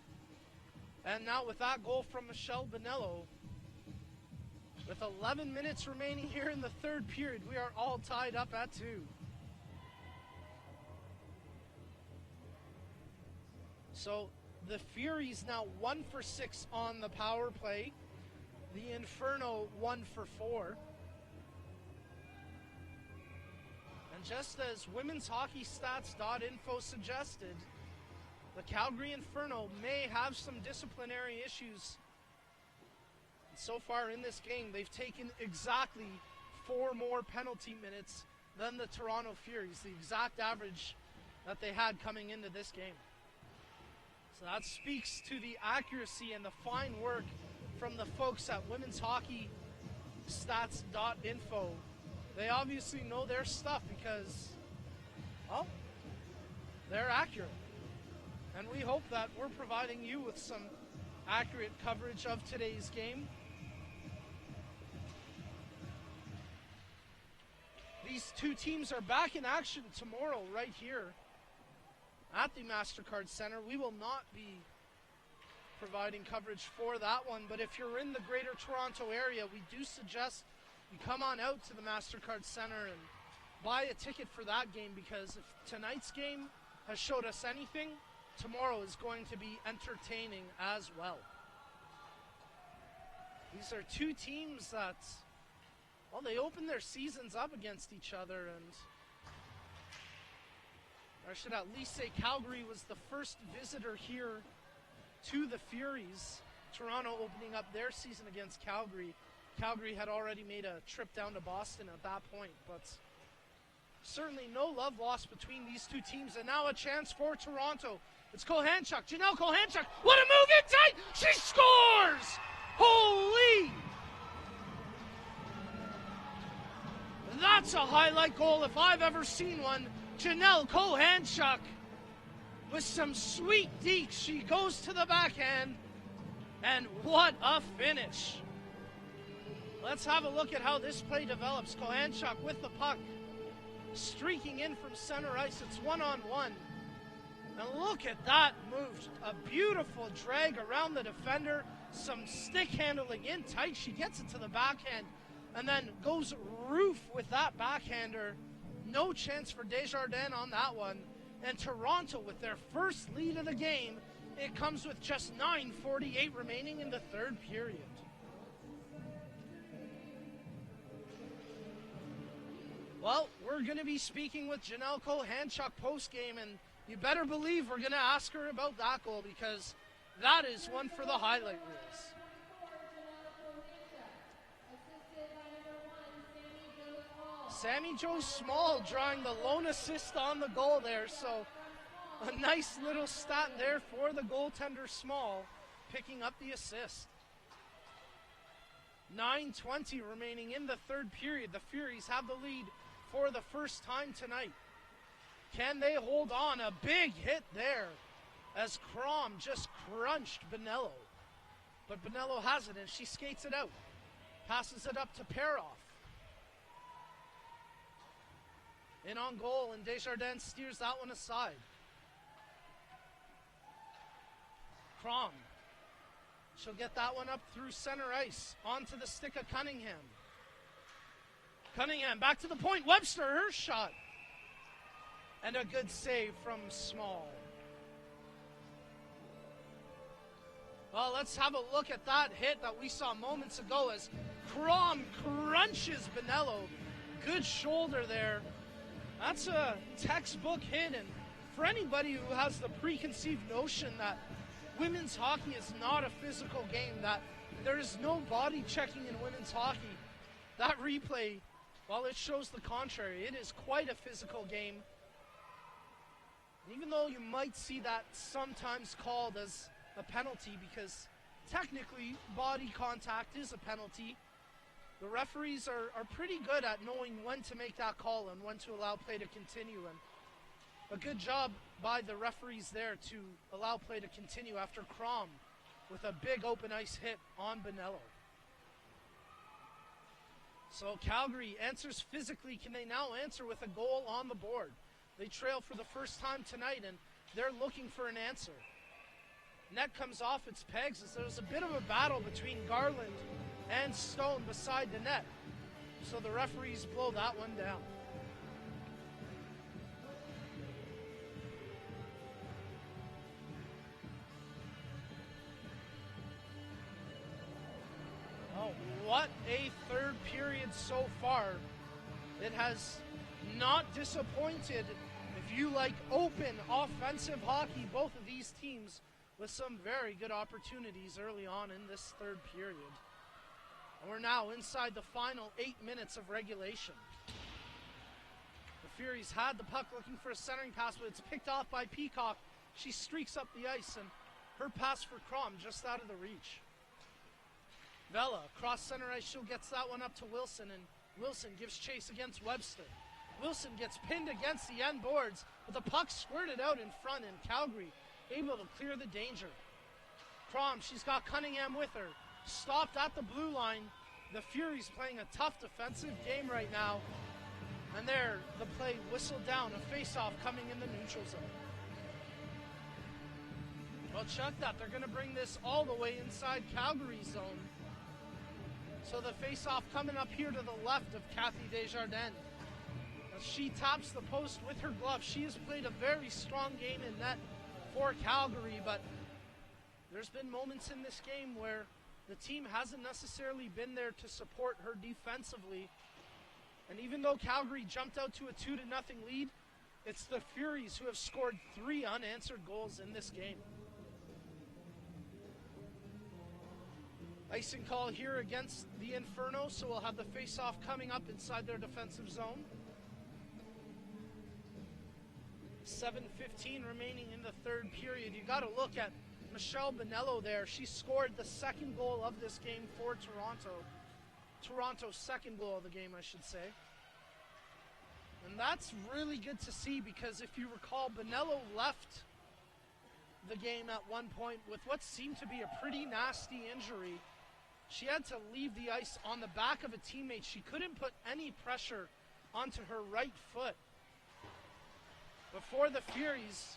And now with that goal from Michelle Bonello, with 11 minutes remaining here in the third period, we are all tied up at 2. So the Furies now 1 for 6 on the power play. The Inferno 1 for 4. And just as women's hockey stats.info suggested, the Calgary Inferno may have some disciplinary issues. So far in this game, they've taken exactly 4 more penalty minutes than the Toronto Furies, the exact average that they had coming into this game. So that speaks to the accuracy and the fine work from the folks at women's hockey stats.info. They obviously know their stuff because, well, they're accurate. And we hope that we're providing you with some accurate coverage of today's game. These two teams are back in action tomorrow right here at the MasterCard Center. We will not be providing coverage for that one, but if you're in the greater Toronto area, we do suggest you come on out to the MasterCard Center and buy a ticket for that game, because if tonight's game has showed us anything, tomorrow is going to be entertaining as well. These are two teams that, well, they opened their seasons up against each other, and I should at least say Calgary was the first visitor here to the Furies. Toronto opening up their season against Calgary. Calgary had already made a trip down to Boston at that point, but certainly no love lost between these two teams. And now a chance for Toronto. It's Kohanchuk. Janelle Kohanchuk. What a move in tight! She scores! Holy! That's a highlight goal if I've ever seen one. Janelle Kohanchuk with some sweet dekes. She goes to the backhand, and what a finish. Let's have a look at how this play develops. Kohanchuk with the puck, streaking in from center ice. It's 1-on-1. And look at that move. A beautiful drag around the defender. Some stick handling in tight. She gets it to the backhand and then goes roof with that backhander. No chance for Desjardins on that one. And Toronto with their first lead of the game. It comes with just 9:48 remaining in the third period. Well, we're going to be speaking with Janelle Hanchuk post-game, and you better believe we're going to ask her about that goal because that is one for the highlight reels. Sammy Jo Small drawing the lone assist on the goal there, so a nice little stat there for the goaltender Small, picking up the assist. 9:20 remaining in the third period. The Furies have the lead for the first time tonight. Can they hold on? A big hit there as Crom just crunched Bonello. But Bonello has it and she skates it out. Passes it up to Peroff. In on goal, and Desjardins steers that one aside. Crom. She'll get that one up through center ice. Onto the stick of Cunningham. Cunningham back to the point. Webster, her shot. And a good save from Small. Well, let's have a look at that hit that we saw moments ago as Crom crunches Bonello. Good shoulder there. That's a textbook hit, and for anybody who has the preconceived notion that women's hockey is not a physical game, that there is no body checking in women's hockey, that replay, well, it shows the contrary. It is quite a physical game. Even though you might see that sometimes called as a penalty because technically body contact is a penalty, the referees are pretty good at knowing when to make that call and when to allow play to continue. And a good job by the referees there to allow play to continue after Crom with a big open ice hit on Bonello. So Calgary answers physically. Can they now answer with a goal on the board? They trail for the first time tonight, and they're looking for an answer. Net comes off its pegs as there's a bit of a battle between Garland and Stone beside the net. So the referees blow that one down. Oh, what a third period so far. It has not disappointed. If you like open offensive hockey, both of these teams with some very good opportunities early on in this third period. And we're now inside the final 8 minutes of regulation. The Furies had the puck looking for a centering pass, but it's picked off by Peacock. She streaks up the ice, and her pass for Crom just out of the reach. Vela, cross center ice, she'll gets that one up to Wilson, and Wilson gives chase against Webster. Wilson gets pinned against the end boards, but the puck squirted out in front, and Calgary able to clear the danger. Crom, she's got Cunningham with her. Stopped at the blue line. The Furies playing a tough defensive game right now. And there, the play whistled down. A face-off coming in the neutral zone. Well, check that. They're going to bring this all the way inside Calgary's zone. So the face-off coming up here to the left of Kathy Desjardins. As she taps the post with her glove. She has played a very strong game in net for Calgary, but there's been moments in this game where the team hasn't necessarily been there to support her defensively. And even though Calgary jumped out to a 2-0 lead, it's the Furies who have scored 3 unanswered goals in this game. Icing call here against the Inferno, so we'll have the face-off coming up inside their defensive zone. 7:15 remaining in the third period. You got to look at Michelle Bonello there. She scored the second goal of this game for Toronto. Toronto's second goal of the game, I should say. And that's really good to see because if you recall, Bonello left the game at one point with what seemed to be a pretty nasty injury. She had to leave the ice on the back of a teammate. She couldn't put any pressure onto her right foot. But for the Furies,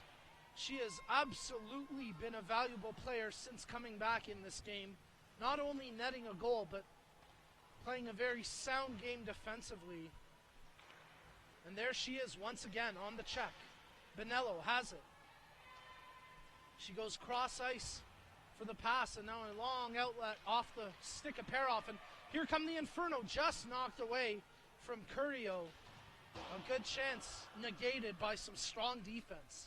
she has absolutely been a valuable player since coming back in this game. Not only netting a goal, but playing a very sound game defensively. And there she is once again on the check. Bonello has it. She goes cross ice for the pass, and now a long outlet off the stick of Peroff. And here come the Inferno, just knocked away from Curio. A good chance negated by some strong defense.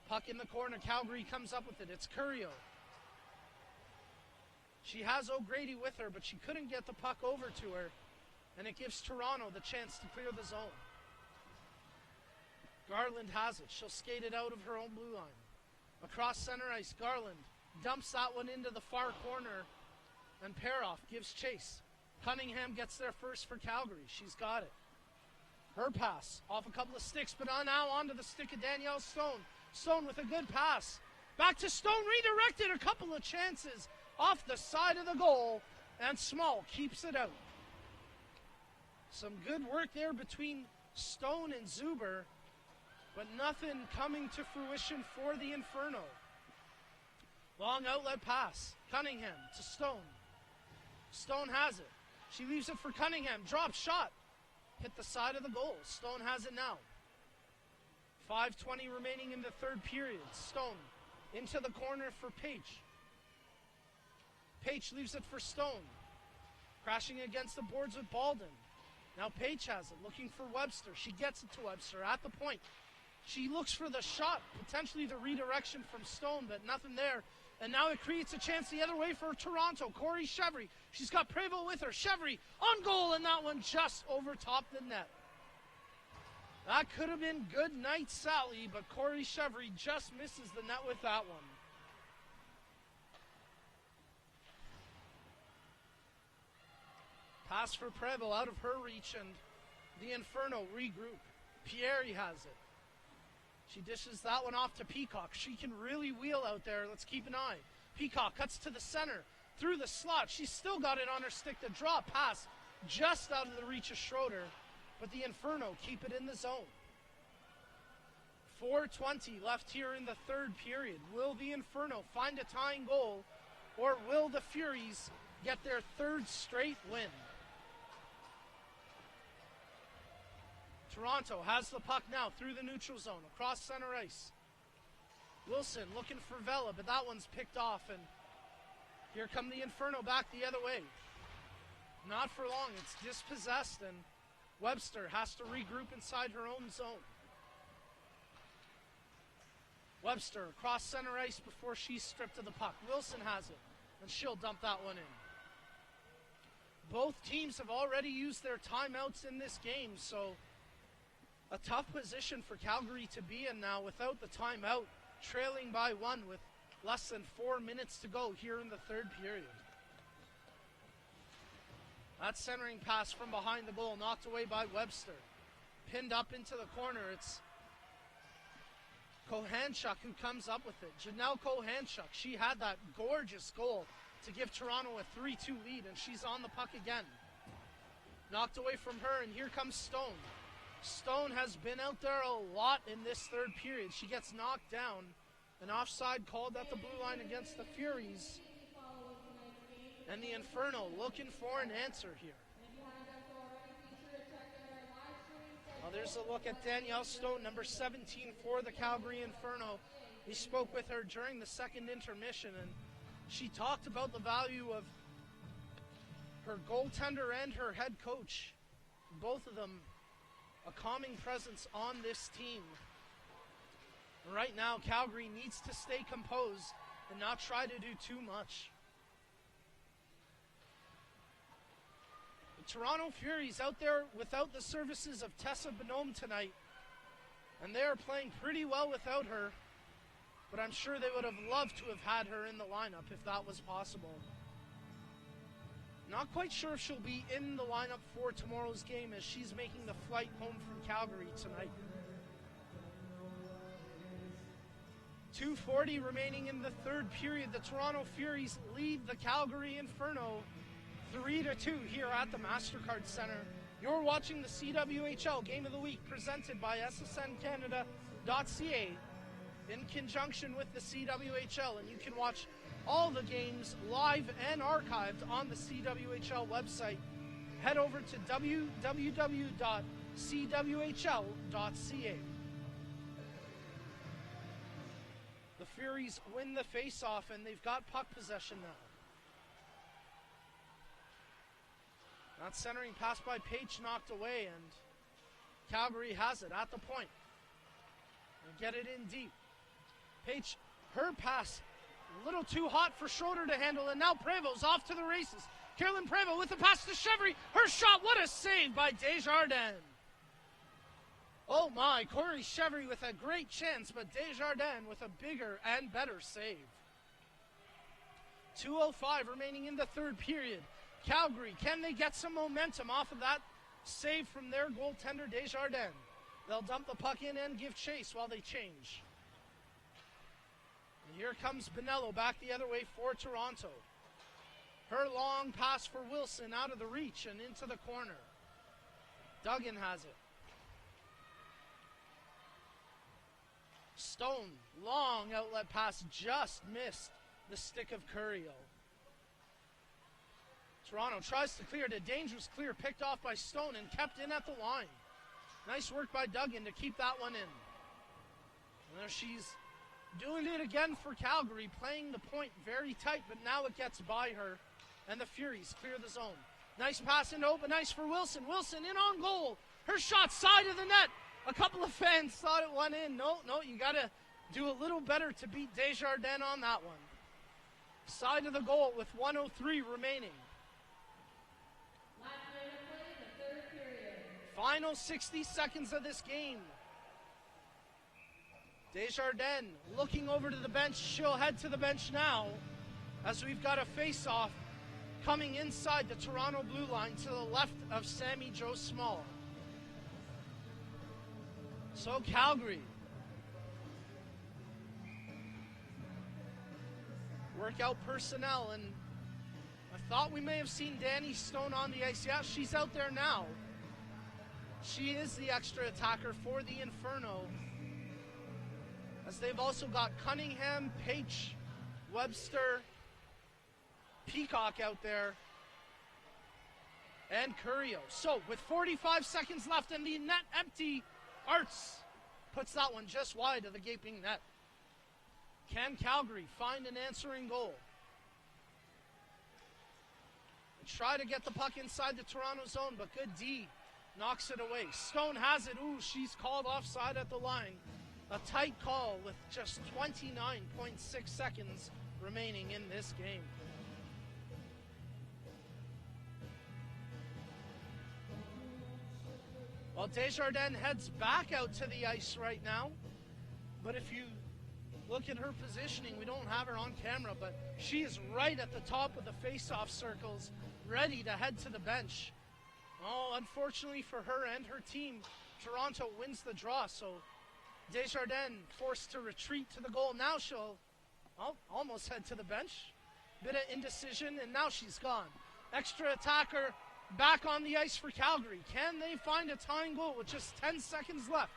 Puck in the corner. Calgary comes up with it. It's Curio. She has O'Grady with her, but she couldn't get the puck over to her. And it gives Toronto the chance to clear the zone. Garland has it. She'll skate it out of her own blue line. Across center ice, Garland dumps that one into the far corner. And Peroff gives chase. Cunningham gets there first for Calgary. She's got it. Her pass off a couple of sticks, but now onto the stick of Danielle Stone. Stone with a good pass. Back to Stone, redirected. A couple of chances off the side of the goal. And Small keeps it out. Some good work there between Stone and Zuber, but nothing coming to fruition for the Inferno. Long outlet pass. Cunningham to Stone. Stone has it. She leaves it for Cunningham. Drop shot. Hit the side of the goal. Stone has it now. 5:20 remaining in the third period. Stone into the corner for Page. Page leaves it for Stone. Crashing against the boards with Baldwin. Now Page has it, looking for Webster. She gets it to Webster at the point. She looks for the shot, potentially the redirection from Stone, but nothing there. And now it creates a chance the other way for Toronto. Corey Chevry. She's got Prevost with her. Chevry on goal, and that one just over top the net. That could have been good night, Sally, but Corey Chevry just misses the net with that one. Pass for Prevost out of her reach, and the Inferno regroup. Pieri has it. She dishes that one off to Peacock. She can really wheel out there. Let's keep an eye. Peacock cuts to the center, through the slot. She's still got it on her stick. The draw pass just out of the reach of Schroeder, but the Inferno keep it in the zone. 4:20 left here in the third period. Will the Inferno find a tying goal, or will the Furies get their third straight win? Toronto has the puck now through the neutral zone, across center ice. Wilson looking for Vela, but that one's picked off, and here come the Inferno back the other way. Not for long, it's dispossessed, and Webster has to regroup inside her own zone. Webster across center ice before she's stripped of the puck. Wilson has it, and she'll dump that one in. Both teams have already used their timeouts in this game, so a tough position for Calgary to be in now without the timeout, trailing by one with less than 4 minutes to go here in the third period. That centering pass from behind the goal, knocked away by Webster. Pinned up into the corner, it's Kohanchuk who comes up with it. Janelle Kohanchuk, she had that gorgeous goal to give Toronto a 3-2 lead, and she's on the puck again. Knocked away from her, and here comes Stone. Stone has been out there a lot in this third period. She gets knocked down. An offside called at the blue line against the Furies. And the Inferno looking for an answer here. Well, there's a look at Danielle Stone, number 17 for the Calgary Inferno. We spoke with her during the second intermission, and she talked about the value of her goaltender and her head coach. Both of them a calming presence on this team. Right now, Calgary needs to stay composed and not try to do too much. The Toronto Furies out there without the services of Tessa Bonhomme tonight, and they are playing pretty well without her, but I'm sure they would have loved to have had her in the lineup if that was possible. Not quite sure if she'll be in the lineup for tomorrow's game as she's making the flight home from Calgary tonight. 2:40 remaining in the third period. The Toronto Furies lead the Calgary Inferno 3-2 here at the MasterCard Center. You're watching the CWHL Game of the Week presented by ssncanada.ca in conjunction with the CWHL, and you can watch all the games live and archived on the CWHL website. Head over to www.cwhl.ca. The Furies win the face-off, and they've got puck possession now. That centering pass by Paige knocked away, and Calgary has it at the point. And get it in deep. Paige, her pass, a little too hot for Schroeder to handle, and now Prevost off to the races. Carolyn Prevost with the pass to Chevry. Her shot, what a save by Desjardins. Oh my, Corey Chevry with a great chance, but Desjardins with a bigger and better save. 2:05 remaining in the third period. Calgary, can they get some momentum off of that save from their goaltender Desjardins? They'll dump the puck in and give chase while they change. And here comes Bonello back the other way for Toronto. Her long pass for Wilson out of the reach and into the corner. Duggan has it. Stone, long outlet pass, just missed the stick of Curio. Toronto tries to clear it. A dangerous clear picked off by Stone and kept in at the line. Nice work by Duggan to keep that one in. And there she's doing it again for Calgary, playing the point very tight, but now it gets by her, and the Furies clear the zone. Nice pass into open ice for Wilson. Wilson in on goal. Her shot side of the net. A couple of fans thought it went in. No, you got to do a little better to beat Desjardins on that one. Side of the goal with 1:03 remaining. Last minute of play in the third period. Final 60 seconds of this game. Desjardins looking over to the bench. She'll head to the bench now as we've got a face-off coming inside the Toronto blue line to the left of Sammy Jo Small. So Calgary workout personnel, and I thought we may have seen Danny Stone on the ice. Yeah, she's out there now. She is the extra attacker for the Inferno, as they've also got Cunningham, Paige, Webster, Peacock out there, and Curio. So with 45 seconds left and the net empty, Arts puts that one just wide of the gaping net. Can Calgary find an answering goal? They try to get the puck inside the Toronto zone, but good D knocks it away. Stone has it. Ooh, she's called offside at the line. A tight call with just 29.6 seconds remaining in this game. Well, Desjardins heads back out to the ice right now. But if you look at her positioning, we don't have her on camera, but she is right at the top of the face-off circles, ready to head to the bench. Oh, unfortunately for her and her team, Toronto wins the draw, so Desjardins forced to retreat to the goal. Now she'll almost head to the bench. Bit of indecision, and now she's gone. Extra attacker back on the ice for Calgary. Can they find a tying goal with just 10 seconds left?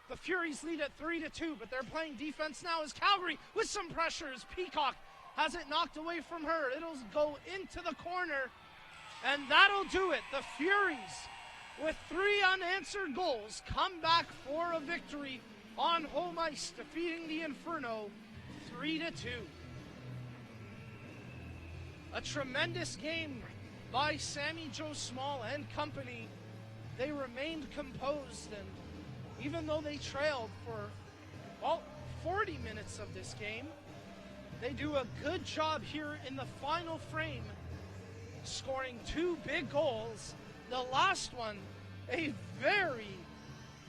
The Furies lead at 3-2, but they're playing defense now as Calgary with some pressure as Peacock has it knocked away from her. It'll go into the corner, and that'll do it. The Furies, with 3 unanswered goals, come back for a victory on home ice, defeating the Inferno 3-2. A tremendous game by Sammy Jo Small and company. They remained composed, and even though they trailed for 40 minutes of this game, they do a good job here in the final frame, scoring 2 big goals. The last one, a very,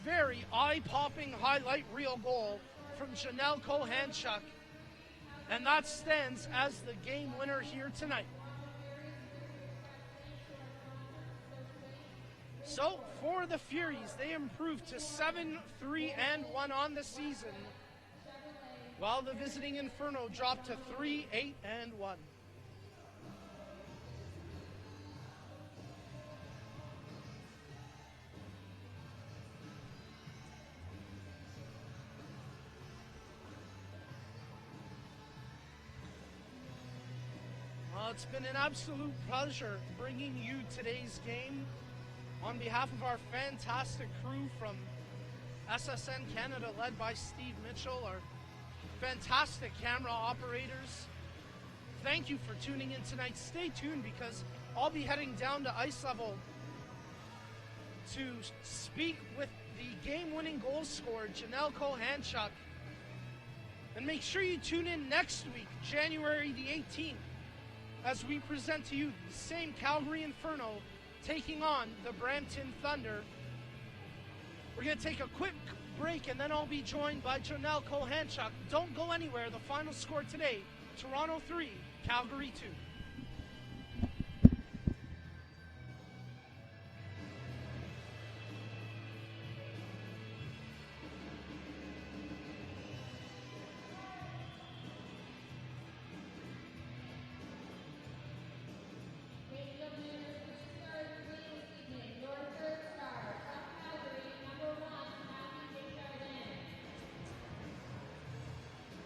very eye-popping highlight reel goal from Janelle Kohanchuk, and that stands as the game winner here tonight. So for the Furies, they improved to 7-3-1 on the season, while the visiting Inferno dropped to 3-8-1. Well, it's been an absolute pleasure bringing you today's game. On behalf of our fantastic crew from SSN Canada, led by Steve Mitchell, our fantastic camera operators, thank you for tuning in tonight. Stay tuned because I'll be heading down to ice level to speak with the game-winning goal scorer, Janelle Kohanchuk. And make sure you tune in next week, January the 18th, as we present to you the same Calgary Inferno taking on the Brampton Thunder. We're going to take a quick break, and then I'll be joined by Janelle Kohanchuk. Don't go anywhere. The final score today, Toronto 3, Calgary 2.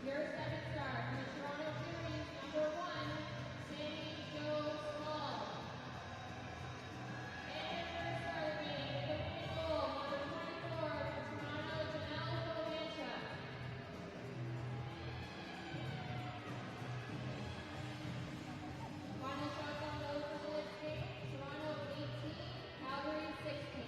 Your second star from the Toronto Furies, number 1, Sammy Jo Small. And your first star of the game, with the winning goal, number 24 for Toronto, Janelle Kohanchuk. Final shots on goal for this game, Toronto 18, Calgary 16.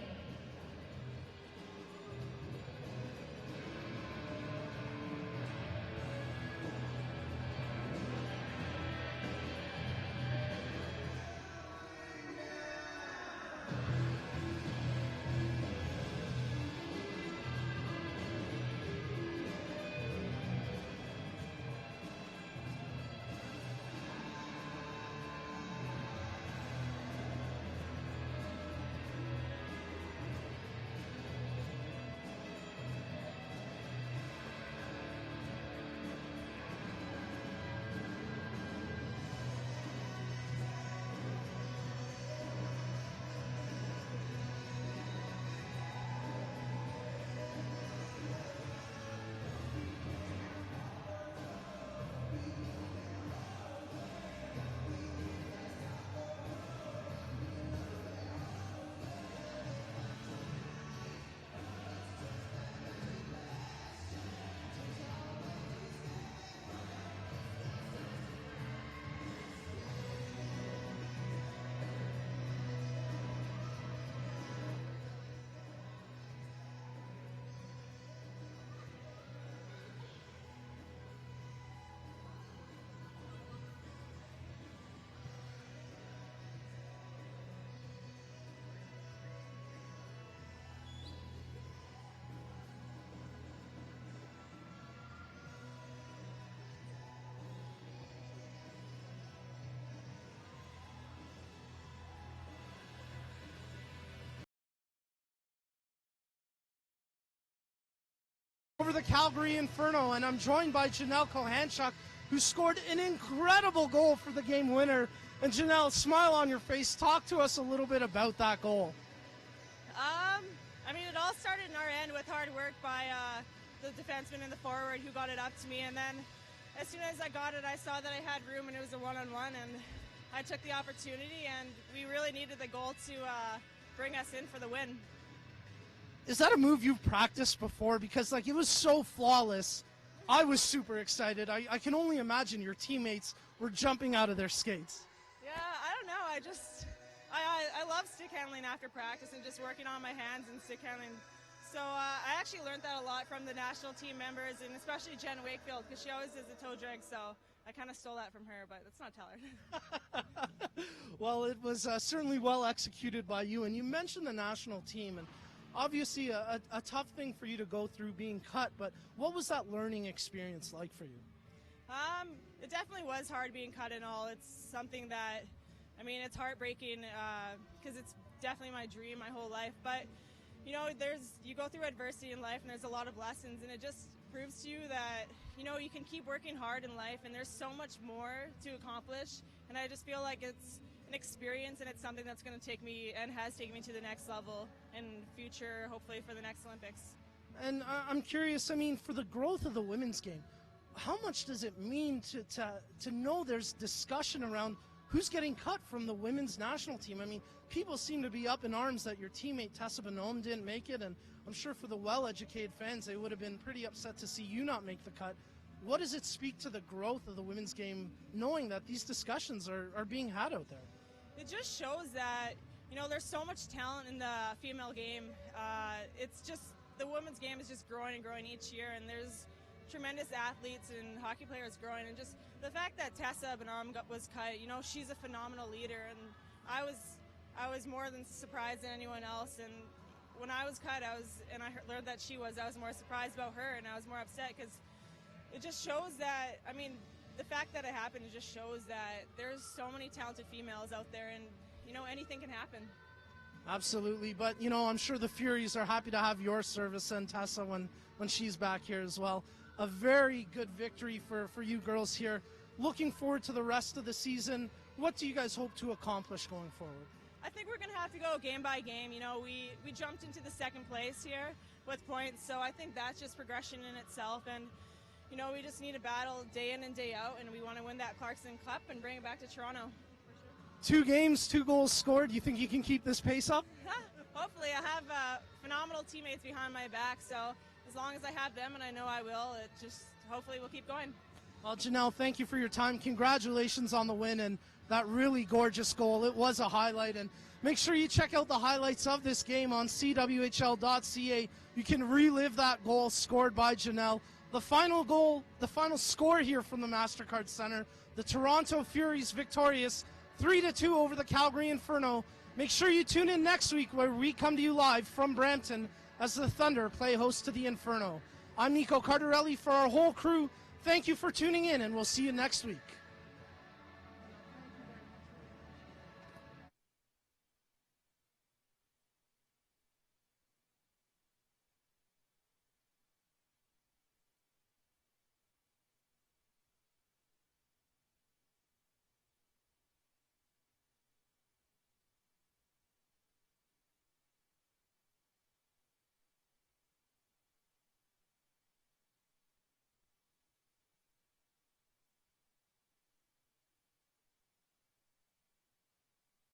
Over the Calgary Inferno, and I'm joined by Janelle Kohanchuk, who scored an incredible goal for the game winner. And Janelle, smile on your face. Talk to us a little bit about that goal. I mean, it all started in our end with hard work by the defenseman and the forward who got it up to me. And then as soon as I got it, I saw that I had room and it was a one-on-one. And I took the opportunity, and we really needed the goal to bring us in for the win. Is that a move you've practiced before? Because it was so flawless. I was super excited. I can only imagine your teammates were jumping out of their skates. Yeah, I don't know. I love stick handling after practice and just working on my hands and stick handling. So I actually learned that a lot from the national team members, and especially Jen Wakefield, because she always does the toe drag. So I kind of stole that from her, but let's not tell her. Well, it was certainly well executed by you. And you mentioned the national team, and obviously a tough thing for you to go through being cut, but what was that learning experience like for you? It definitely was hard being cut and all. It's something that, I mean, it's heartbreaking because it's definitely my dream my whole life. But, you know, you go through adversity in life and there's a lot of lessons, and it just proves to you that, you know, you can keep working hard in life and there's so much more to accomplish. And I just feel like it's an experience, and it's something that's going to take me and has taken me to the next level in future, hopefully for the next Olympics. And I'm curious, I mean, for the growth of the women's game, how much does it mean to know there's discussion around who's getting cut from the women's national team? I mean, people seem to be up in arms that your teammate Tessa Bonhomme didn't make it, and I'm sure for the well-educated fans, they would have been pretty upset to see you not make the cut. What does it speak to the growth of the women's game, knowing that these discussions are being had out there? It just shows that, you know, there's so much talent in the female game. It's just, the women's game is just growing and growing each year, and there's tremendous athletes and hockey players growing, and just the fact that Tessa Benarm was cut, you know, she's a phenomenal leader, and I was more than surprised than anyone else. And when I was cut, I learned that I was more surprised about her, and I was more upset because it just shows that, I mean, the fact that it happened, it just shows that there's so many talented females out there, and, you know, anything can happen. Absolutely, but, you know, I'm sure the Furies are happy to have your service and Tessa when she's back here as well. A very good victory for you girls here. Looking forward to the rest of the season. What do you guys hope to accomplish going forward? I think we're going to have to go game by game. You know, we jumped into the second place here with points, so I think that's just progression in itself. And, you know, we just need to battle day in and day out, and we want to win that Clarkson Cup and bring it back to Toronto. 2 games, 2 goals scored. Do you think you can keep this pace up? Hopefully. I have phenomenal teammates behind my back, so as long as I have them, and I know I will, it just hopefully we'll keep going. Well, Janelle, thank you for your time. Congratulations on the win and that really gorgeous goal. It was a highlight, and make sure you check out the highlights of this game on CWHL.ca. You can relive that goal scored by Janelle. The final score here from the MasterCard Center, the Toronto Furies victorious 3-2 over the Calgary Inferno. Make sure you tune in next week where we come to you live from Brampton as the Thunder play host to the Inferno. I'm Nico Cardarelli for our whole crew. Thank you for tuning in, and we'll see you next week.